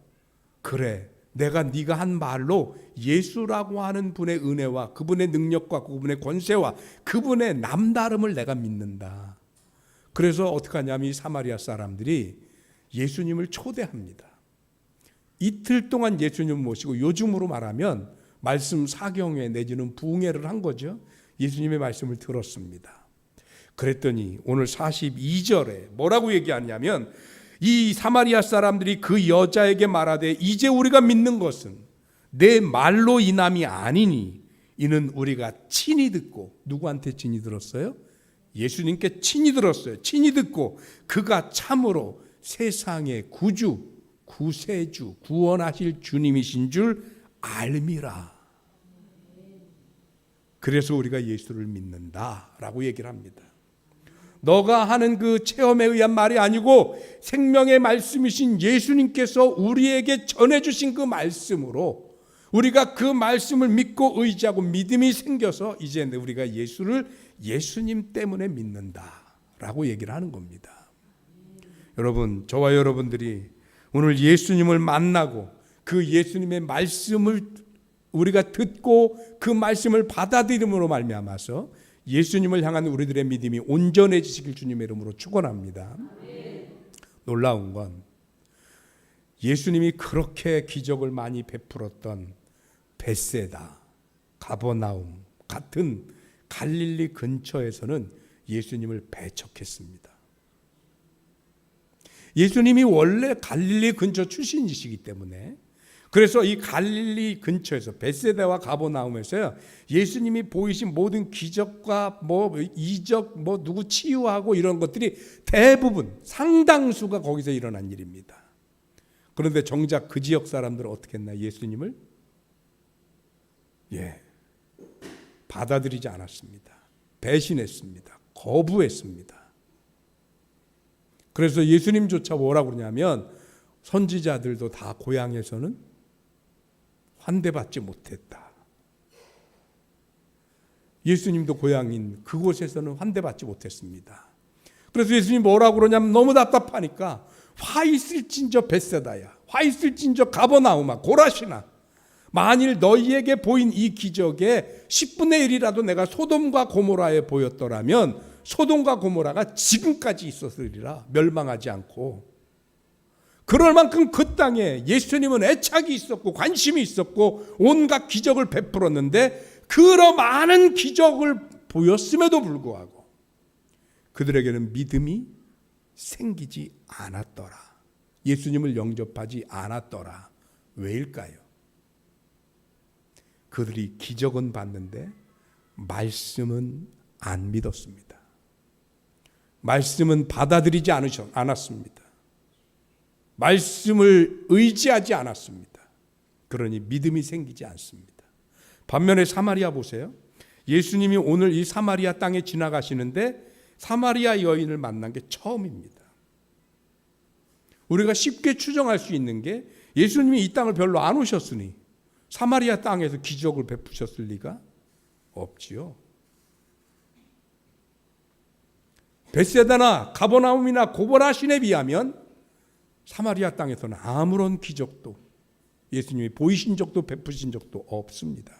그래, 내가 네가 한 말로 예수라고 하는 분의 은혜와 그분의 능력과 그분의 권세와 그분의 남다름을 내가 믿는다. 그래서 어떻게 하냐면 이 사마리아 사람들이 예수님을 초대합니다. 이틀 동안 예수님을 모시고 요즘으로 말하면 말씀 사경회 내지는 부흥회를 한 거죠. 예수님의 말씀을 들었습니다. 그랬더니 오늘 42절에 뭐라고 얘기하냐면 이 사마리아 사람들이 그 여자에게 말하되 이제 우리가 믿는 것은 내 말로 인함이 아니니 이는 우리가 친히 듣고, 누구한테 친히 들었어요? 예수님께 친히 들었어요. 친히 듣고 그가 참으로 세상의 구주, 구세주, 구원하실 주님이신 줄 알미라. 그래서 우리가 예수를 믿는다라고 얘기를 합니다. 너가 하는 그 체험에 의한 말이 아니고 생명의 말씀이신 예수님께서 우리에게 전해주신 그 말씀으로 우리가 그 말씀을 믿고 의지하고 믿음이 생겨서 이제 우리가 예수를 예수님 때문에 믿는다라고 얘기를 하는 겁니다. 여러분, 저와 여러분들이 오늘 예수님을 만나고 그 예수님의 말씀을 우리가 듣고 그 말씀을 받아들임으로 말미암아서 예수님을 향한 우리들의 믿음이 온전해지시길 주님의 이름으로 축원합니다. 놀라운 건 예수님이 그렇게 기적을 많이 베풀었던 벳세다, 가버나움 같은 갈릴리 근처에서는 예수님을 배척했습니다. 예수님이 원래 갈릴리 근처 출신이시기 때문에, 그래서 이 갈릴리 근처에서 벳세다와 가버나움에서요 예수님이 보이신 모든 기적과 이적 누구 치유하고 이런 것들이 대부분 상당수가 거기서 일어난 일입니다. 그런데 정작 그 지역 사람들은 어떻게 했나? 예수님을 받아들이지 않았습니다. 배신했습니다. 거부했습니다. 그래서 예수님조차 뭐라고 그러냐면 선지자들도 다 고향에서는 환대받지 못했다. 예수님도 고향인 그곳에서는 환대받지 못했습니다. 그래서 예수님이 뭐라고 그러냐면 너무 답답하니까 화 있을진저 벳세다야, 화 있을진저 가버나움아, 고라시나, 만일 너희에게 보인 이 기적의 10분의 1이라도 내가 소돔과 고모라에 보였더라면 소돔과 고모라가 지금까지 있었으리라, 멸망하지 않고. 그럴 만큼 그 땅에 예수님은 애착이 있었고 관심이 있었고 온갖 기적을 베풀었는데 그런 많은 기적을 보였음에도 불구하고 그들에게는 믿음이 생기지 않았더라. 예수님을 영접하지 않았더라. 왜일까요? 그들이 기적은 봤는데 말씀은 안 믿었습니다. 말씀은 받아들이지 않았습니다. 말씀을 의지하지 않았습니다. 그러니 믿음이 생기지 않습니다. 반면에 사마리아 보세요. 예수님이 오늘 이 사마리아 땅에 지나가시는데 사마리아 여인을 만난 게 처음입니다. 우리가 쉽게 추정할 수 있는 게 예수님이 이 땅을 별로 안 오셨으니 사마리아 땅에서 기적을 베푸셨을 리가 없지요. 벳세다나 가버나움이나 고보라신에 비하면 사마리아 땅에서는 아무런 기적도 예수님이 보이신 적도 베푸신 적도 없습니다.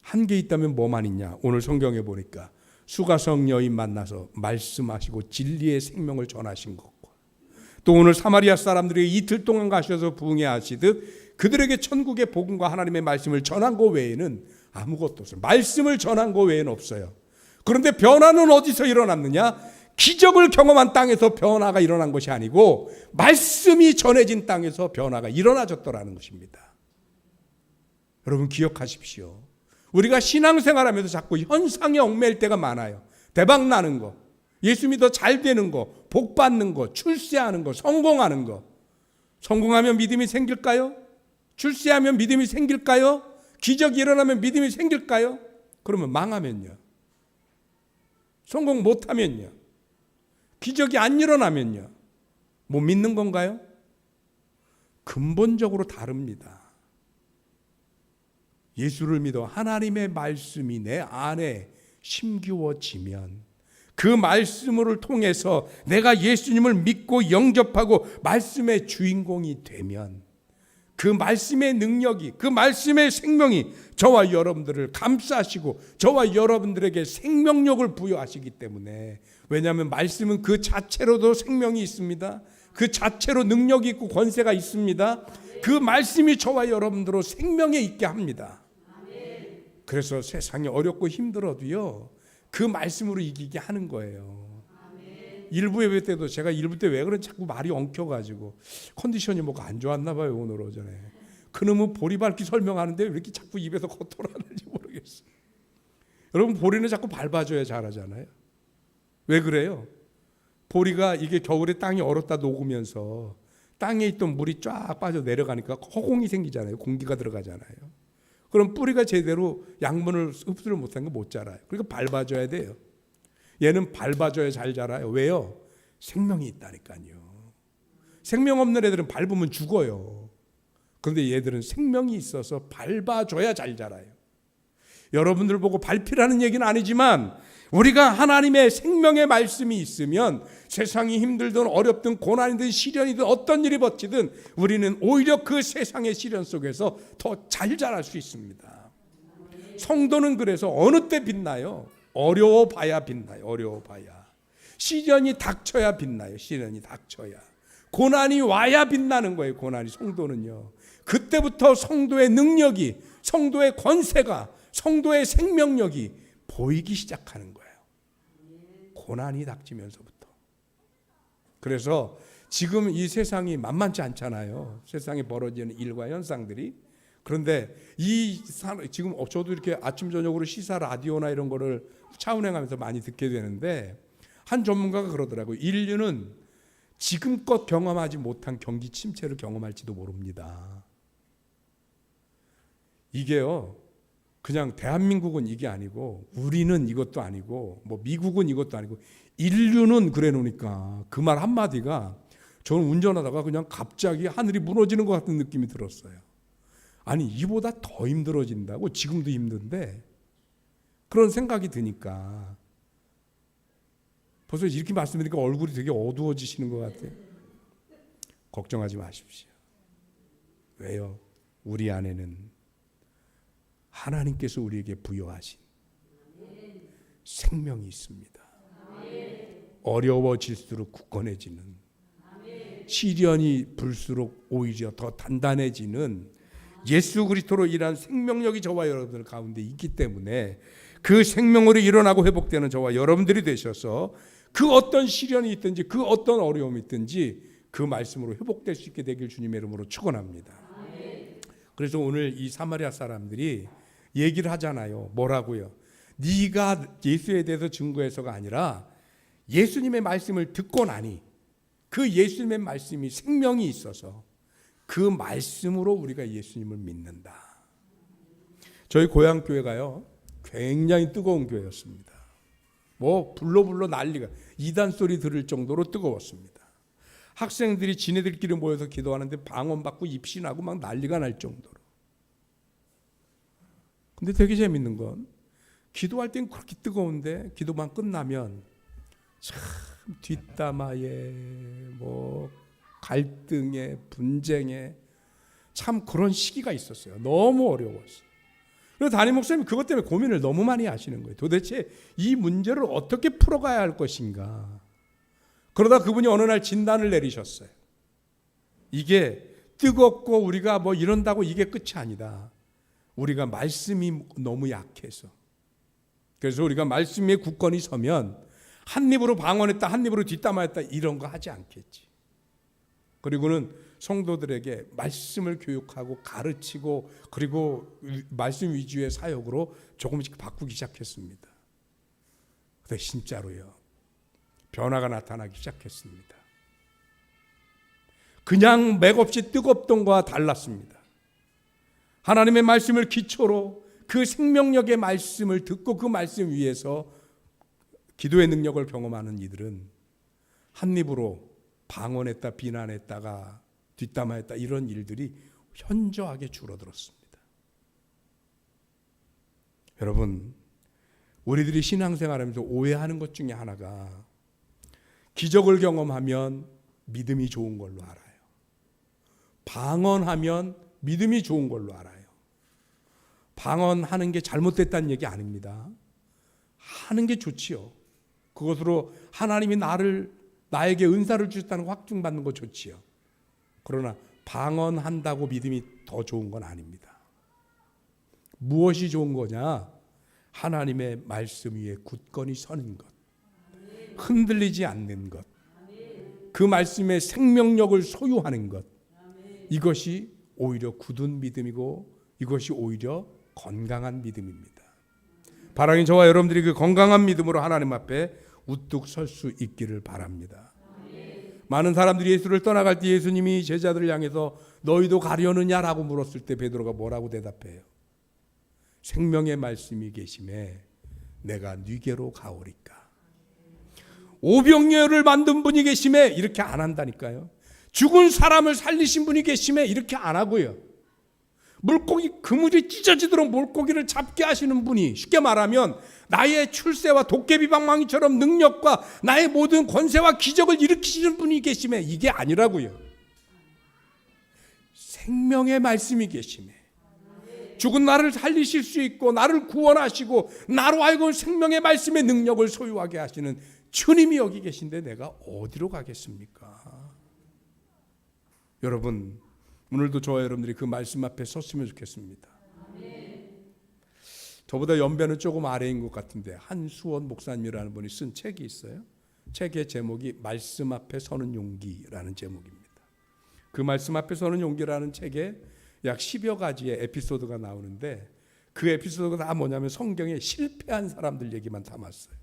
한 게 있다면 뭐만 있냐? 오늘 성경에 보니까 수가성 여인 만나서 말씀하시고 진리의 생명을 전하신 것과 또 오늘 사마리아 사람들이 이틀 동안 가셔서 부흥회 하시듯 그들에게 천국의 복음과 하나님의 말씀을 전한 것 외에는 아무것도 없어요. 말씀을 전한 것 외에는 없어요. 그런데 변화는 어디서 일어났느냐? 기적을 경험한 땅에서 변화가 일어난 것이 아니고 말씀이 전해진 땅에서 변화가 일어나졌더라는 것입니다. 여러분 기억하십시오. 우리가 신앙생활하면서 자꾸 현상에 얽매일 때가 많아요. 대박 나는 거, 예수 믿어 잘 되는 거, 복 받는 거, 출세하는 거, 성공하는 거. 성공하면 믿음이 생길까요? 출세하면 믿음이 생길까요? 기적이 일어나면 믿음이 생길까요? 그러면 망하면요? 성공 못하면요? 기적이 안 일어나면요? 못 믿는 건가요? 근본적으로 다릅니다. 예수를 믿어 하나님의 말씀이 내 안에 심기워지면 그 말씀을 통해서 내가 예수님을 믿고 영접하고 말씀의 주인공이 되면 그 말씀의 능력이, 그 말씀의 생명이 저와 여러분들을 감싸시고 저와 여러분들에게 생명력을 부여하시기 때문에, 왜냐하면 말씀은 그 자체로도 생명이 있습니다. 그 자체로 능력이 있고 권세가 있습니다. 그 말씀이 저와 여러분들로 생명에 있게 합니다. 그래서 세상이 어렵고 힘들어도요, 그 말씀으로 이기게 하는 거예요. 일부 예배 때도 제가 일부 때 왜 그런지 자꾸 말이 엉켜가지고 컨디션이 뭐가 안 좋았나 봐요. 오늘 오전에 그놈은 보리 밟기 설명하는데 왜 이렇게 자꾸 입에서 거토나는지 모르겠어요. 여러분, 보리는 자꾸 밟아줘야 자라잖아요. 왜 그래요? 보리가 이게 겨울에 땅이 얼었다 녹으면서 땅에 있던 물이 쫙 빠져 내려가니까 허공이 생기잖아요. 공기가 들어가잖아요. 그럼 뿌리가 제대로 양분을 흡수를 못하는 거 못 자라요. 그러니까 밟아줘야 돼요. 얘는 밟아줘야 잘 자라요. 왜요? 생명이 있다니까요. 생명 없는 애들은 밟으면 죽어요. 그런데 얘들은 생명이 있어서 밟아줘야 잘 자라요. 여러분들 보고 밟히라는 얘기는 아니지만, 우리가 하나님의 생명의 말씀이 있으면 세상이 힘들든 어렵든 고난이든 시련이든 어떤 일이 닥치든 우리는 오히려 그 세상의 시련 속에서 더 잘 자랄 수 있습니다. 성도는 그래서 어느 때 빛나요? 어려워 봐야 빛나요. 어려워 봐야. 시련이 닥쳐야 빛나요. 시련이 닥쳐야. 고난이 와야 빛나는 거예요. 고난이. 성도는요, 그때부터 성도의 능력이, 성도의 권세가, 성도의 생명력이 보이기 시작하는 거예요. 고난이 닥치면서부터. 그래서 지금 이 세상이 만만치 않잖아요. 세상에 벌어지는 일과 현상들이. 그런데 지금 저도 이렇게 아침 저녁으로 시사 라디오나 이런 거를 차운행하면서 많이 듣게 되는데, 한 전문가가 그러더라고요. 인류는 지금껏 경험하지 못한 경기 침체를 경험할지도 모릅니다. 이게요, 그냥 대한민국은 이게 아니고, 우리는 이것도 아니고, 뭐 미국은 이것도 아니고, 인류는 그래 놓으니까 그 말 한마디가 저는 운전하다가 그냥 갑자기 하늘이 무너지는 것 같은 느낌이 들었어요. 아니, 이보다 더 힘들어진다고? 지금도 힘든데. 그런 생각이 드니까 벌써 이렇게 말씀드리니까 얼굴이 되게 어두워지시는 것 같아요. 걱정하지 마십시오. 왜요? 우리 안에는 하나님께서 우리에게 부여하신 생명이 있습니다. 어려워질수록 굳건해지는, 시련이 불수록 오히려 더 단단해지는 예수 그리스도로 일한 생명력이 저와 여러분들 가운데 있기 때문에, 그 생명으로 일어나고 회복되는 저와 여러분들이 되셔서 그 어떤 시련이 있든지 그 어떤 어려움이 있든지 그 말씀으로 회복될 수 있게 되길 주님의 이름으로 축원합니다. 그래서 오늘 이 사마리아 사람들이 얘기를 하잖아요. 뭐라고요? 네가 예수에 대해서 증거해서가 아니라 예수님의 말씀을 듣고 나니 그 예수님의 말씀이 생명이 있어서 그 말씀으로 우리가 예수님을 믿는다. 저희 고향 교회가요, 굉장히 뜨거운 교회였습니다. 뭐 불러 난리가, 이단 소리 들을 정도로 뜨거웠습니다. 학생들이 지네들끼리 모여서 기도하는데 방언받고 입신하고 막 난리가 날 정도로. 근데 되게 재밌는 건, 기도할 땐 그렇게 뜨거운데 기도만 끝나면 참 뒷담화에 뭐 갈등에 분쟁에 참 그런 시기가 있었어요. 너무 어려웠어요. 그래서 담임 목사님이 그것 때문에 고민을 너무 많이 하시는 거예요. 도대체 이 문제를 어떻게 풀어가야 할 것인가. 그러다 그분이 어느 날 진단을 내리셨어요. 이게 뜨겁고 우리가 뭐 이런다고 이게 끝이 아니다. 우리가 말씀이 너무 약해서. 그래서 우리가 말씀에 굳건히 서면 한 입으로 방언했다, 한 입으로 뒷담화했다 이런 거 하지 않겠지. 그리고는 성도들에게 말씀을 교육하고 가르치고, 그리고 말씀 위주의 사역으로 조금씩 바꾸기 시작했습니다. 근데 진짜로요, 변화가 나타나기 시작했습니다. 그냥 맥없이 뜨겁던 것과 달랐습니다. 하나님의 말씀을 기초로 그 생명력의 말씀을 듣고 그 말씀 위에서 기도의 능력을 경험하는 이들은 한 입으로 방언했다, 비난했다가 뒷담화했다 이런 일들이 현저하게 줄어들었습니다. 여러분, 우리들이 신앙생활하면서 오해하는 것 중에 하나가, 기적을 경험하면 믿음이 좋은 걸로 알아요. 방언하면 믿음이 좋은 걸로 알아요. 방언하는 게 잘못됐다는 얘기 아닙니다. 하는 게 좋지요. 그것으로 하나님이 나에게 은사를 주셨다는 거 확증받는 거 좋지요. 그러나 방언한다고 믿음이 더 좋은 건 아닙니다. 무엇이 좋은 거냐? 하나님의 말씀 위에 굳건히 서는 것, 흔들리지 않는 것, 그 말씀의 생명력을 소유하는 것, 이것이 오히려 굳은 믿음이고 이것이 오히려 건강한 믿음입니다. 바라긴 저와 여러분들이 그 건강한 믿음으로 하나님 앞에 우뚝 설 수 있기를 바랍니다. 많은 사람들이 예수를 떠나갈 때 예수님이 제자들을 향해서 너희도 가려느냐라고 물었을 때 베드로가 뭐라고 대답해요? 생명의 말씀이 계심에 내가 네게로 가오리까. 오병이어를 만든 분이 계심에 이렇게 안 한다니까요. 죽은 사람을 살리신 분이 계심에 이렇게 안 하고요. 물고기 그물이 찢어지도록 물고기를 잡게 하시는 분이, 쉽게 말하면 나의 출세와 도깨비 방망이처럼 능력과 나의 모든 권세와 기적을 일으키시는 분이 계심에, 이게 아니라고요. 생명의 말씀이 계심에 죽은 나를 살리실 수 있고 나를 구원하시고 나로 하여금 생명의 말씀의 능력을 소유하게 하시는 주님이 여기 계신데 내가 어디로 가겠습니까? 여러분, 오늘도 저와 여러분들이 그 말씀 앞에 섰으면 좋겠습니다. 저보다 연배는 조금 아래인 것 같은데 한수원 목사님이라는 분이 쓴 책이 있어요. 책의 제목이 말씀 앞에 서는 용기라는 제목입니다. 그 말씀 앞에 서는 용기라는 책에 약 10여 가지의 에피소드가 나오는데 그 에피소드가 다 뭐냐면 성경에 실패한 사람들 얘기만 담았어요.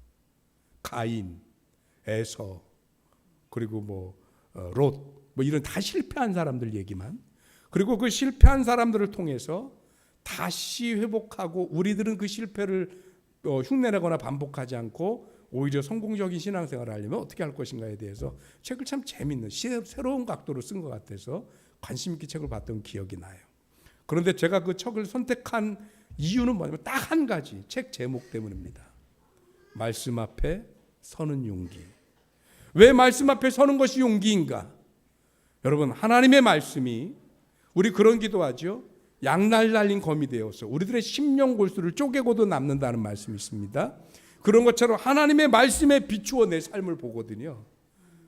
가인, 에서, 그리고 롯, 이런 다 실패한 사람들 얘기만. 그리고 그 실패한 사람들을 통해서 다시 회복하고 우리들은 그 실패를 흉내내거나 반복하지 않고 오히려 성공적인 신앙생활을 하려면 어떻게 할 것인가에 대해서 책을 참 재밌는 새로운 각도로 쓴 것 같아서 관심 있게 책을 봤던 기억이 나요. 그런데 제가 그 책을 선택한 이유는 뭐냐면 딱 한 가지, 책 제목 때문입니다. 말씀 앞에 서는 용기. 왜 말씀 앞에 서는 것이 용기인가? 여러분, 하나님의 말씀이, 우리 그런 기도하죠. 양날 달린 검이 되어서 우리들의 심령 골수를 쪼개고도 남는다는 말씀이 있습니다. 그런 것처럼 하나님의 말씀에 비추어 내 삶을 보거든요.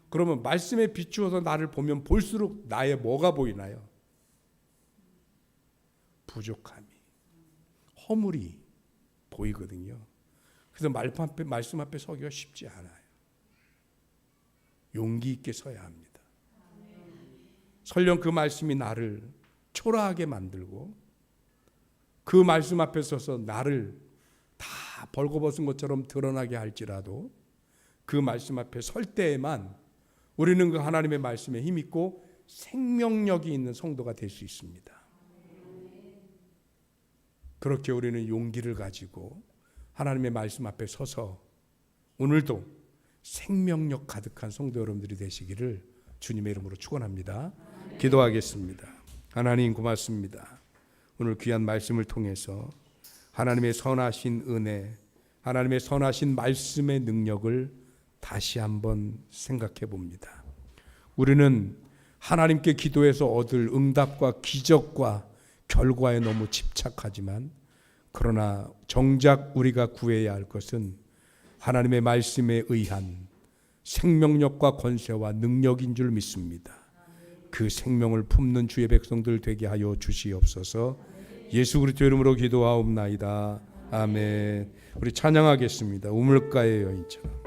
그러면 말씀에 비추어서 나를 보면 볼수록 나의 뭐가 보이나요? 부족함이, 허물이 보이거든요. 그래서 말씀 앞에 서기가 쉽지 않아요. 용기 있게 서야 합니다. 설령 그 말씀이 나를 초라하게 만들고 그 말씀 앞에 서서 나를 다 벌거벗은 것처럼 드러나게 할지라도 그 말씀 앞에 설 때에만 우리는 그 하나님의 말씀에 힘있고 생명력이 있는 성도가 될 수 있습니다. 그렇게 우리는 용기를 가지고 하나님의 말씀 앞에 서서 오늘도 생명력 가득한 성도 여러분들이 되시기를 주님의 이름으로 축원합니다. 기도하겠습니다. 하나님 고맙습니다. 오늘 귀한 말씀을 통해서 하나님의 선하신 은혜, 하나님의 선하신 말씀의 능력을 다시 한번 생각해 봅니다. 우리는 하나님께 기도해서 얻을 응답과 기적과 결과에 너무 집착하지만, 그러나 정작 우리가 구해야 할 것은 하나님의 말씀에 의한 생명력과 권세와 능력인 줄 믿습니다. 그 생명을 품는 주의 백성들 되게 하여 주시옵소서. 예수 그리스도 이름으로 기도하옵나이다. 아멘. 우리 찬양하겠습니다. 우물가의 여인처럼.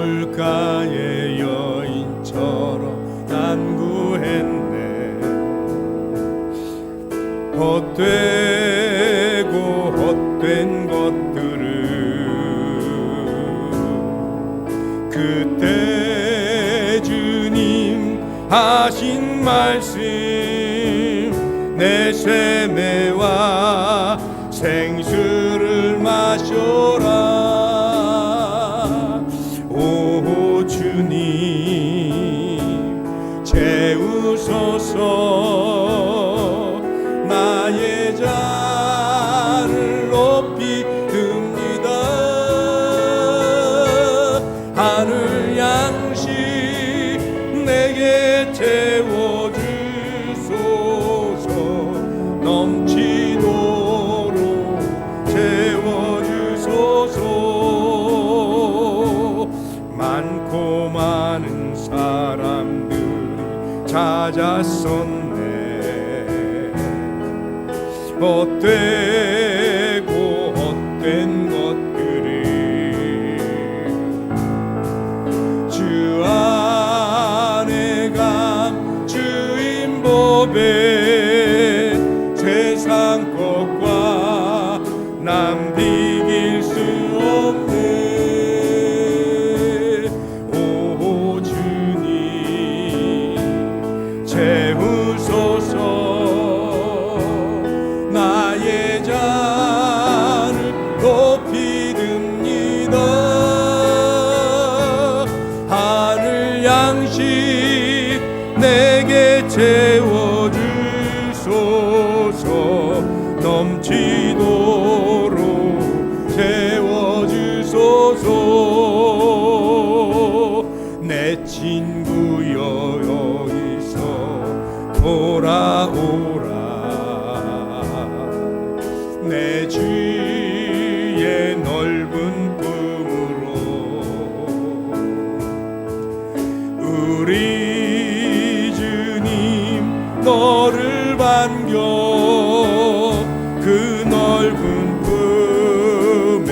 우물가의 여인처럼 난 구했네. 헛되고 헛된 것들을 그때 주님 하신 말씀 내 쇠매와 생수를 마셔라. 오 주님 채우소서. 많고 많은 사람들이 찾았었네. 헛되고 헛된 것들을 주 안에 감 주인 법에 세상 것과 남 비길 수 없네. 오 주님 채우소서. 나의 잔을 높이 듭니다. 하늘 양식 내게 채워주소서. 넘치도록 채워주소서. 내 친구여 여기서 돌아오라. 내 주의 넓은 품으로 우리 주님 너를 반겨 그 넓은 품에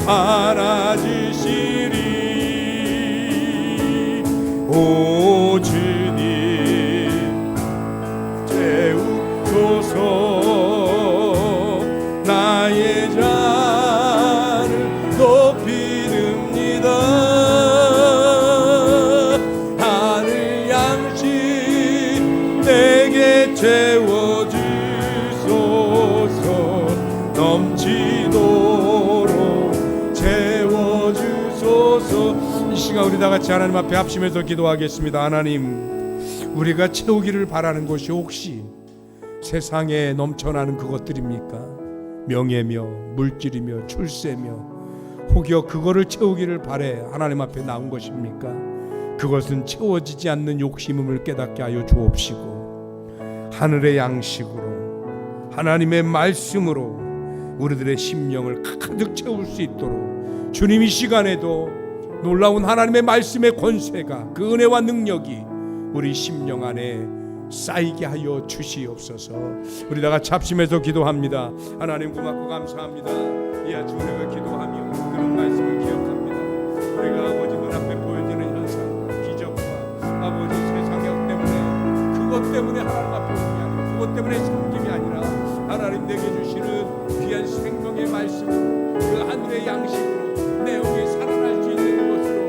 안아주시리. 오 주님 채우소서. 나의 잔을 높이 듭니다. 하늘 양식 내게 채워주소서. 넘치도록 채워주소서. 이 시간 우리 다 같이 하나님 앞에 합심해서 기도하겠습니다. 하나님, 우리가 채우기를 바라는 것이 혹시 세상에 넘쳐나는 그것들입니까? 명예며 물질이며 출세며 혹여 그거를 채우기를 바래 하나님 앞에 나온 것입니까? 그것은 채워지지 않는 욕심임을 깨닫게 하여 주옵시고 하늘의 양식으로 하나님의 말씀으로 우리들의 심령을 가득 채울 수 있도록 주님 이 시간에도 놀라운 하나님의 말씀의 권세가 그 은혜와 능력이 우리 심령 안에 쌓이게 하여 주시옵소서. 우리 다 같이 합심해서 기도합니다. 하나님 고맙고 감사합니다. 이 아침 우리가 기도하며 그런 말씀을 기억합니다. 우리가 아버지 눈앞에 보여지는 현상 기적과 아버지 세상의 것 때문에 그것 때문에 하나님 앞에 오는 게 아니라 그것 때문에 섬김이 아니라 하나님 내게 주시는 귀한 생명의 말씀으로 그 하늘의 양식으로 내 영이 살아날 수 있는 것으로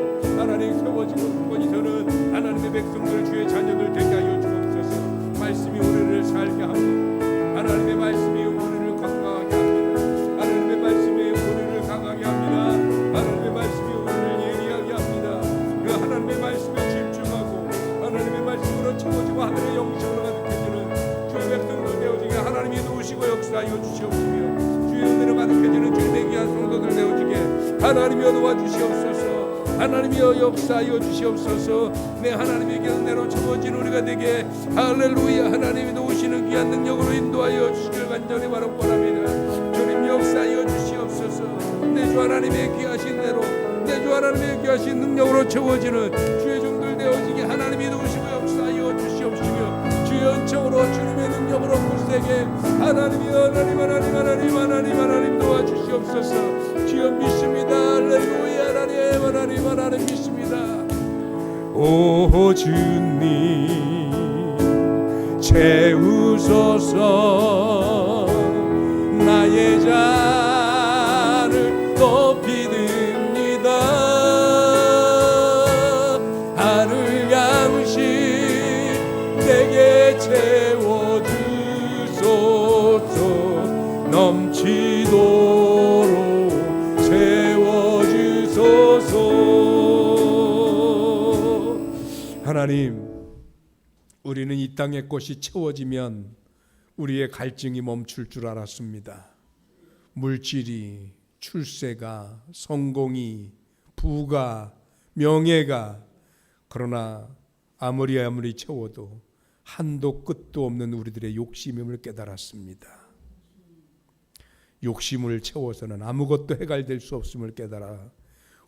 하나님 세워지고 거기서는 하나님의 백성들 주의 자녀들 되게 하여 주옵소서. 말씀이 우리를 살게 하고 하나님의 말씀이 우리를 건강하게 합니다. 하나님의 말씀이 우리를 강하게 합니다. 하나님의 말씀이 우리를 예리하게 합니다. 그 하나님의 말씀에 집중하고 하나님의 말씀으로 채워지고 하늘의 영식으로 가득해지는 주의 백성들 되어지게 하나님이 도우시고 역사하여 주시옵시며 주의 은혜로 가득해지는 주님의 귀한 성도들 되어지게 하나님이여 도와주시옵소서. 하나님이여 역사하여 주시옵소서. 내 하나님의 은혜로 채워진 우리가 되게 할렐루야. 하나님이 도우시는 귀한 능력으로 인도하여 주시길 간절히 바라옵나이다. 주님 역사하여 주시옵소서. 내 주 하나님의 귀하신 대로 내 주 하나님의 귀하신 능력으로 채워지는 주의 종들 되어지게 하나님이 도우시고 역사하여 주시옵시며 주의 은총으로 주님의 능력으로 굳세게 하나님이여 하나님 도와주시옵소서. 주여 믿습니다. 할렐루야. 하나님 믿습니다. 오 주님 채우소서. 나의 잔을 높이 듭니다. 하늘 양식 내게 채워주소서. 넘치도록 하나님, 우리는 이 땅의 것이 채워지면 우리의 갈증이 멈출 줄 알았습니다. 물질이, 출세가, 성공이, 부가, 명예가, 그러나 아무리 채워도 한도 끝도 없는 우리들의 욕심임을 깨달았습니다. 욕심을 채워서는 아무것도 해결될 수 없음을 깨달아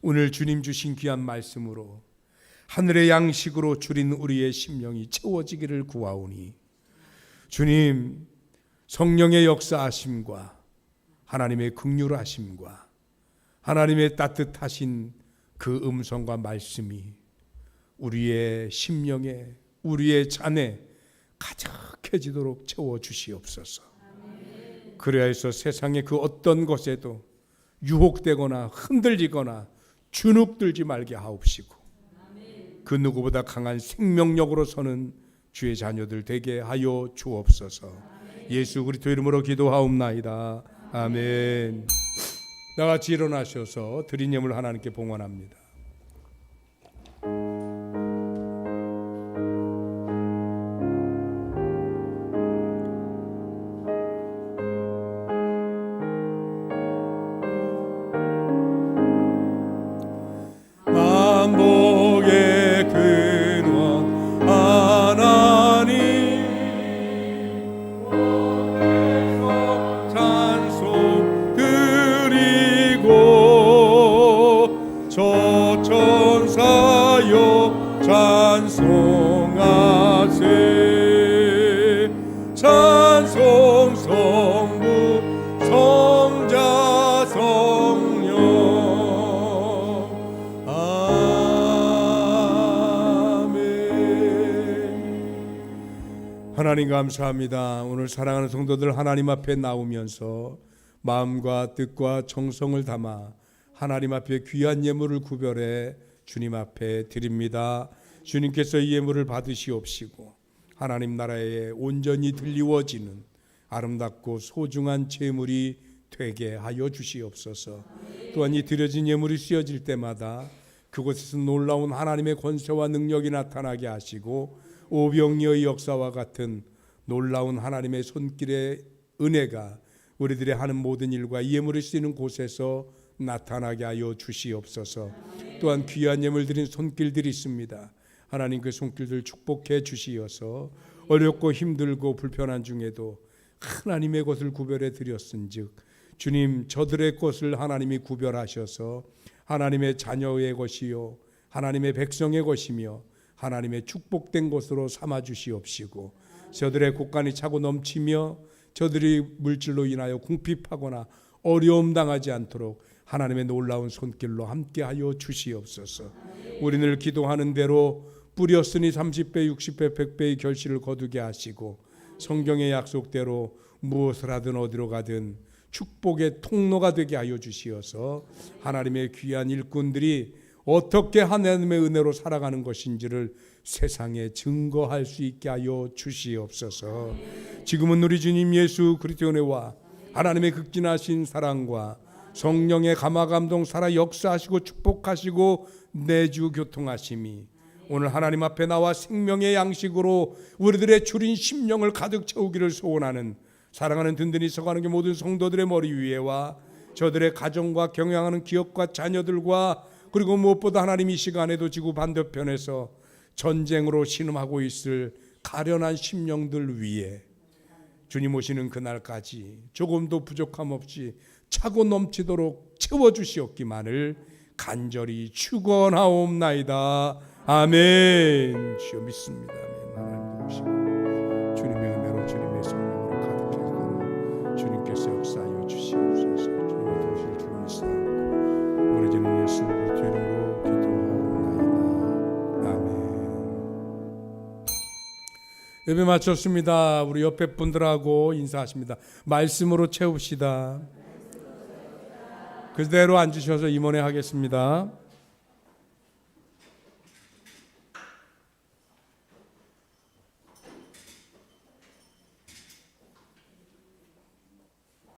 오늘 주님 주신 귀한 말씀으로 하늘의 양식으로 줄인 우리의 심령이 채워지기를 구하오니 주님 성령의 역사하심과 하나님의 긍휼하심과 하나님의 따뜻하신 그 음성과 말씀이 우리의 심령에 우리의 잔에 가득해지도록 채워주시옵소서. 그래야 해서 세상의 그 어떤 것에도 유혹되거나 흔들리거나 주눅들지 말게 하옵시고 그 누구보다 강한 생명력으로 서는 주의 자녀들 되게 하여 주옵소서. 예수 그리스도 이름으로 기도하옵나이다. 아멘. 나같이 일어나셔서 드린 예물 하나님께 봉헌합니다. 만복의 근원 하나님 찬송 드리고 저 천사여 찬송하세 찬송 성부 성자 성령 하나님 감사합니다. 오늘 사랑하는 성도들 하나님 앞에 나오면서 마음과 뜻과 정성을 담아 하나님 앞에 귀한 예물을 구별해 주님 앞에 드립니다. 주님께서 이 예물을 받으시옵시고 하나님 나라에 온전히 들리워지는 아름답고 소중한 제물이 되게 하여 주시옵소서. 또한 이 드려진 예물이 쓰여질 때마다 그곳에서 놀라운 하나님의 권세와 능력이 나타나게 하시고 오병이어의 역사와 같은 놀라운 하나님의 손길의 은혜가 우리들의 하는 모든 일과 예물을 쓰이는 곳에서 나타나게 하여 주시옵소서. 또한 귀한 예물 드린 손길들이 있습니다. 하나님 그 손길들 축복해 주시어서 어렵고 힘들고 불편한 중에도 하나님의 것을 구별해 드렸은즉 주님 저들의 것을 하나님이 구별하셔서 하나님의 자녀의 것이요 하나님의 백성의 것이며 하나님의 축복된 것으로 삼아 주시옵시고 저들의 곳간이 차고 넘치며 저들이 물질로 인하여 궁핍하거나 어려움 당하지 않도록 하나님의 놀라운 손길로 함께하여 주시옵소서. 우리는 기도하는 대로 뿌렸으니 30배 60배 100배의 결실을 거두게 하시고 성경의 약속대로 무엇을 하든 어디로 가든 축복의 통로가 되게 하여 주시어서 하나님의 귀한 일꾼들이 어떻게 하나님의 은혜로 살아가는 것인지를 세상에 증거할 수 있게 하여 주시옵소서. 지금은 우리 주님 예수 그리스도의 은혜와 하나님의 극진하신 사랑과 성령의 감화감동 살아 역사하시고 축복하시고 내주 교통하심이 오늘 하나님 앞에 나와 생명의 양식으로 우리들의 줄인 심령을 가득 채우기를 소원하는 사랑하는 든든히 서가는 게 모든 성도들의 머리 위에와 저들의 가정과 경영하는 기업과 자녀들과 그리고 무엇보다 하나님 이 시간에도 지구 반대편에서 전쟁으로 신음하고 있을 가련한 심령들 위에 주님 오시는 그날까지 조금도 부족함 없이 차고 넘치도록 채워주시옵기만을 간절히 축원하옵나이다. 아멘. 주여 믿습니다. 아멘. 하나님 도우시고 주님의 은혜로 주님의 성령으로 가득해서 주님께서 역사하여 주시옵소서. 주님의 도우실 줄 믿사옵고 우리 주님 예수 그리스도 이름으로 기도하옵나이다. 아멘. 예배 마쳤습니다. 우리 옆에 분들하고 인사하십니다. 말씀으로 채웁시다. 그대로 앉으셔서 임원회 하겠습니다.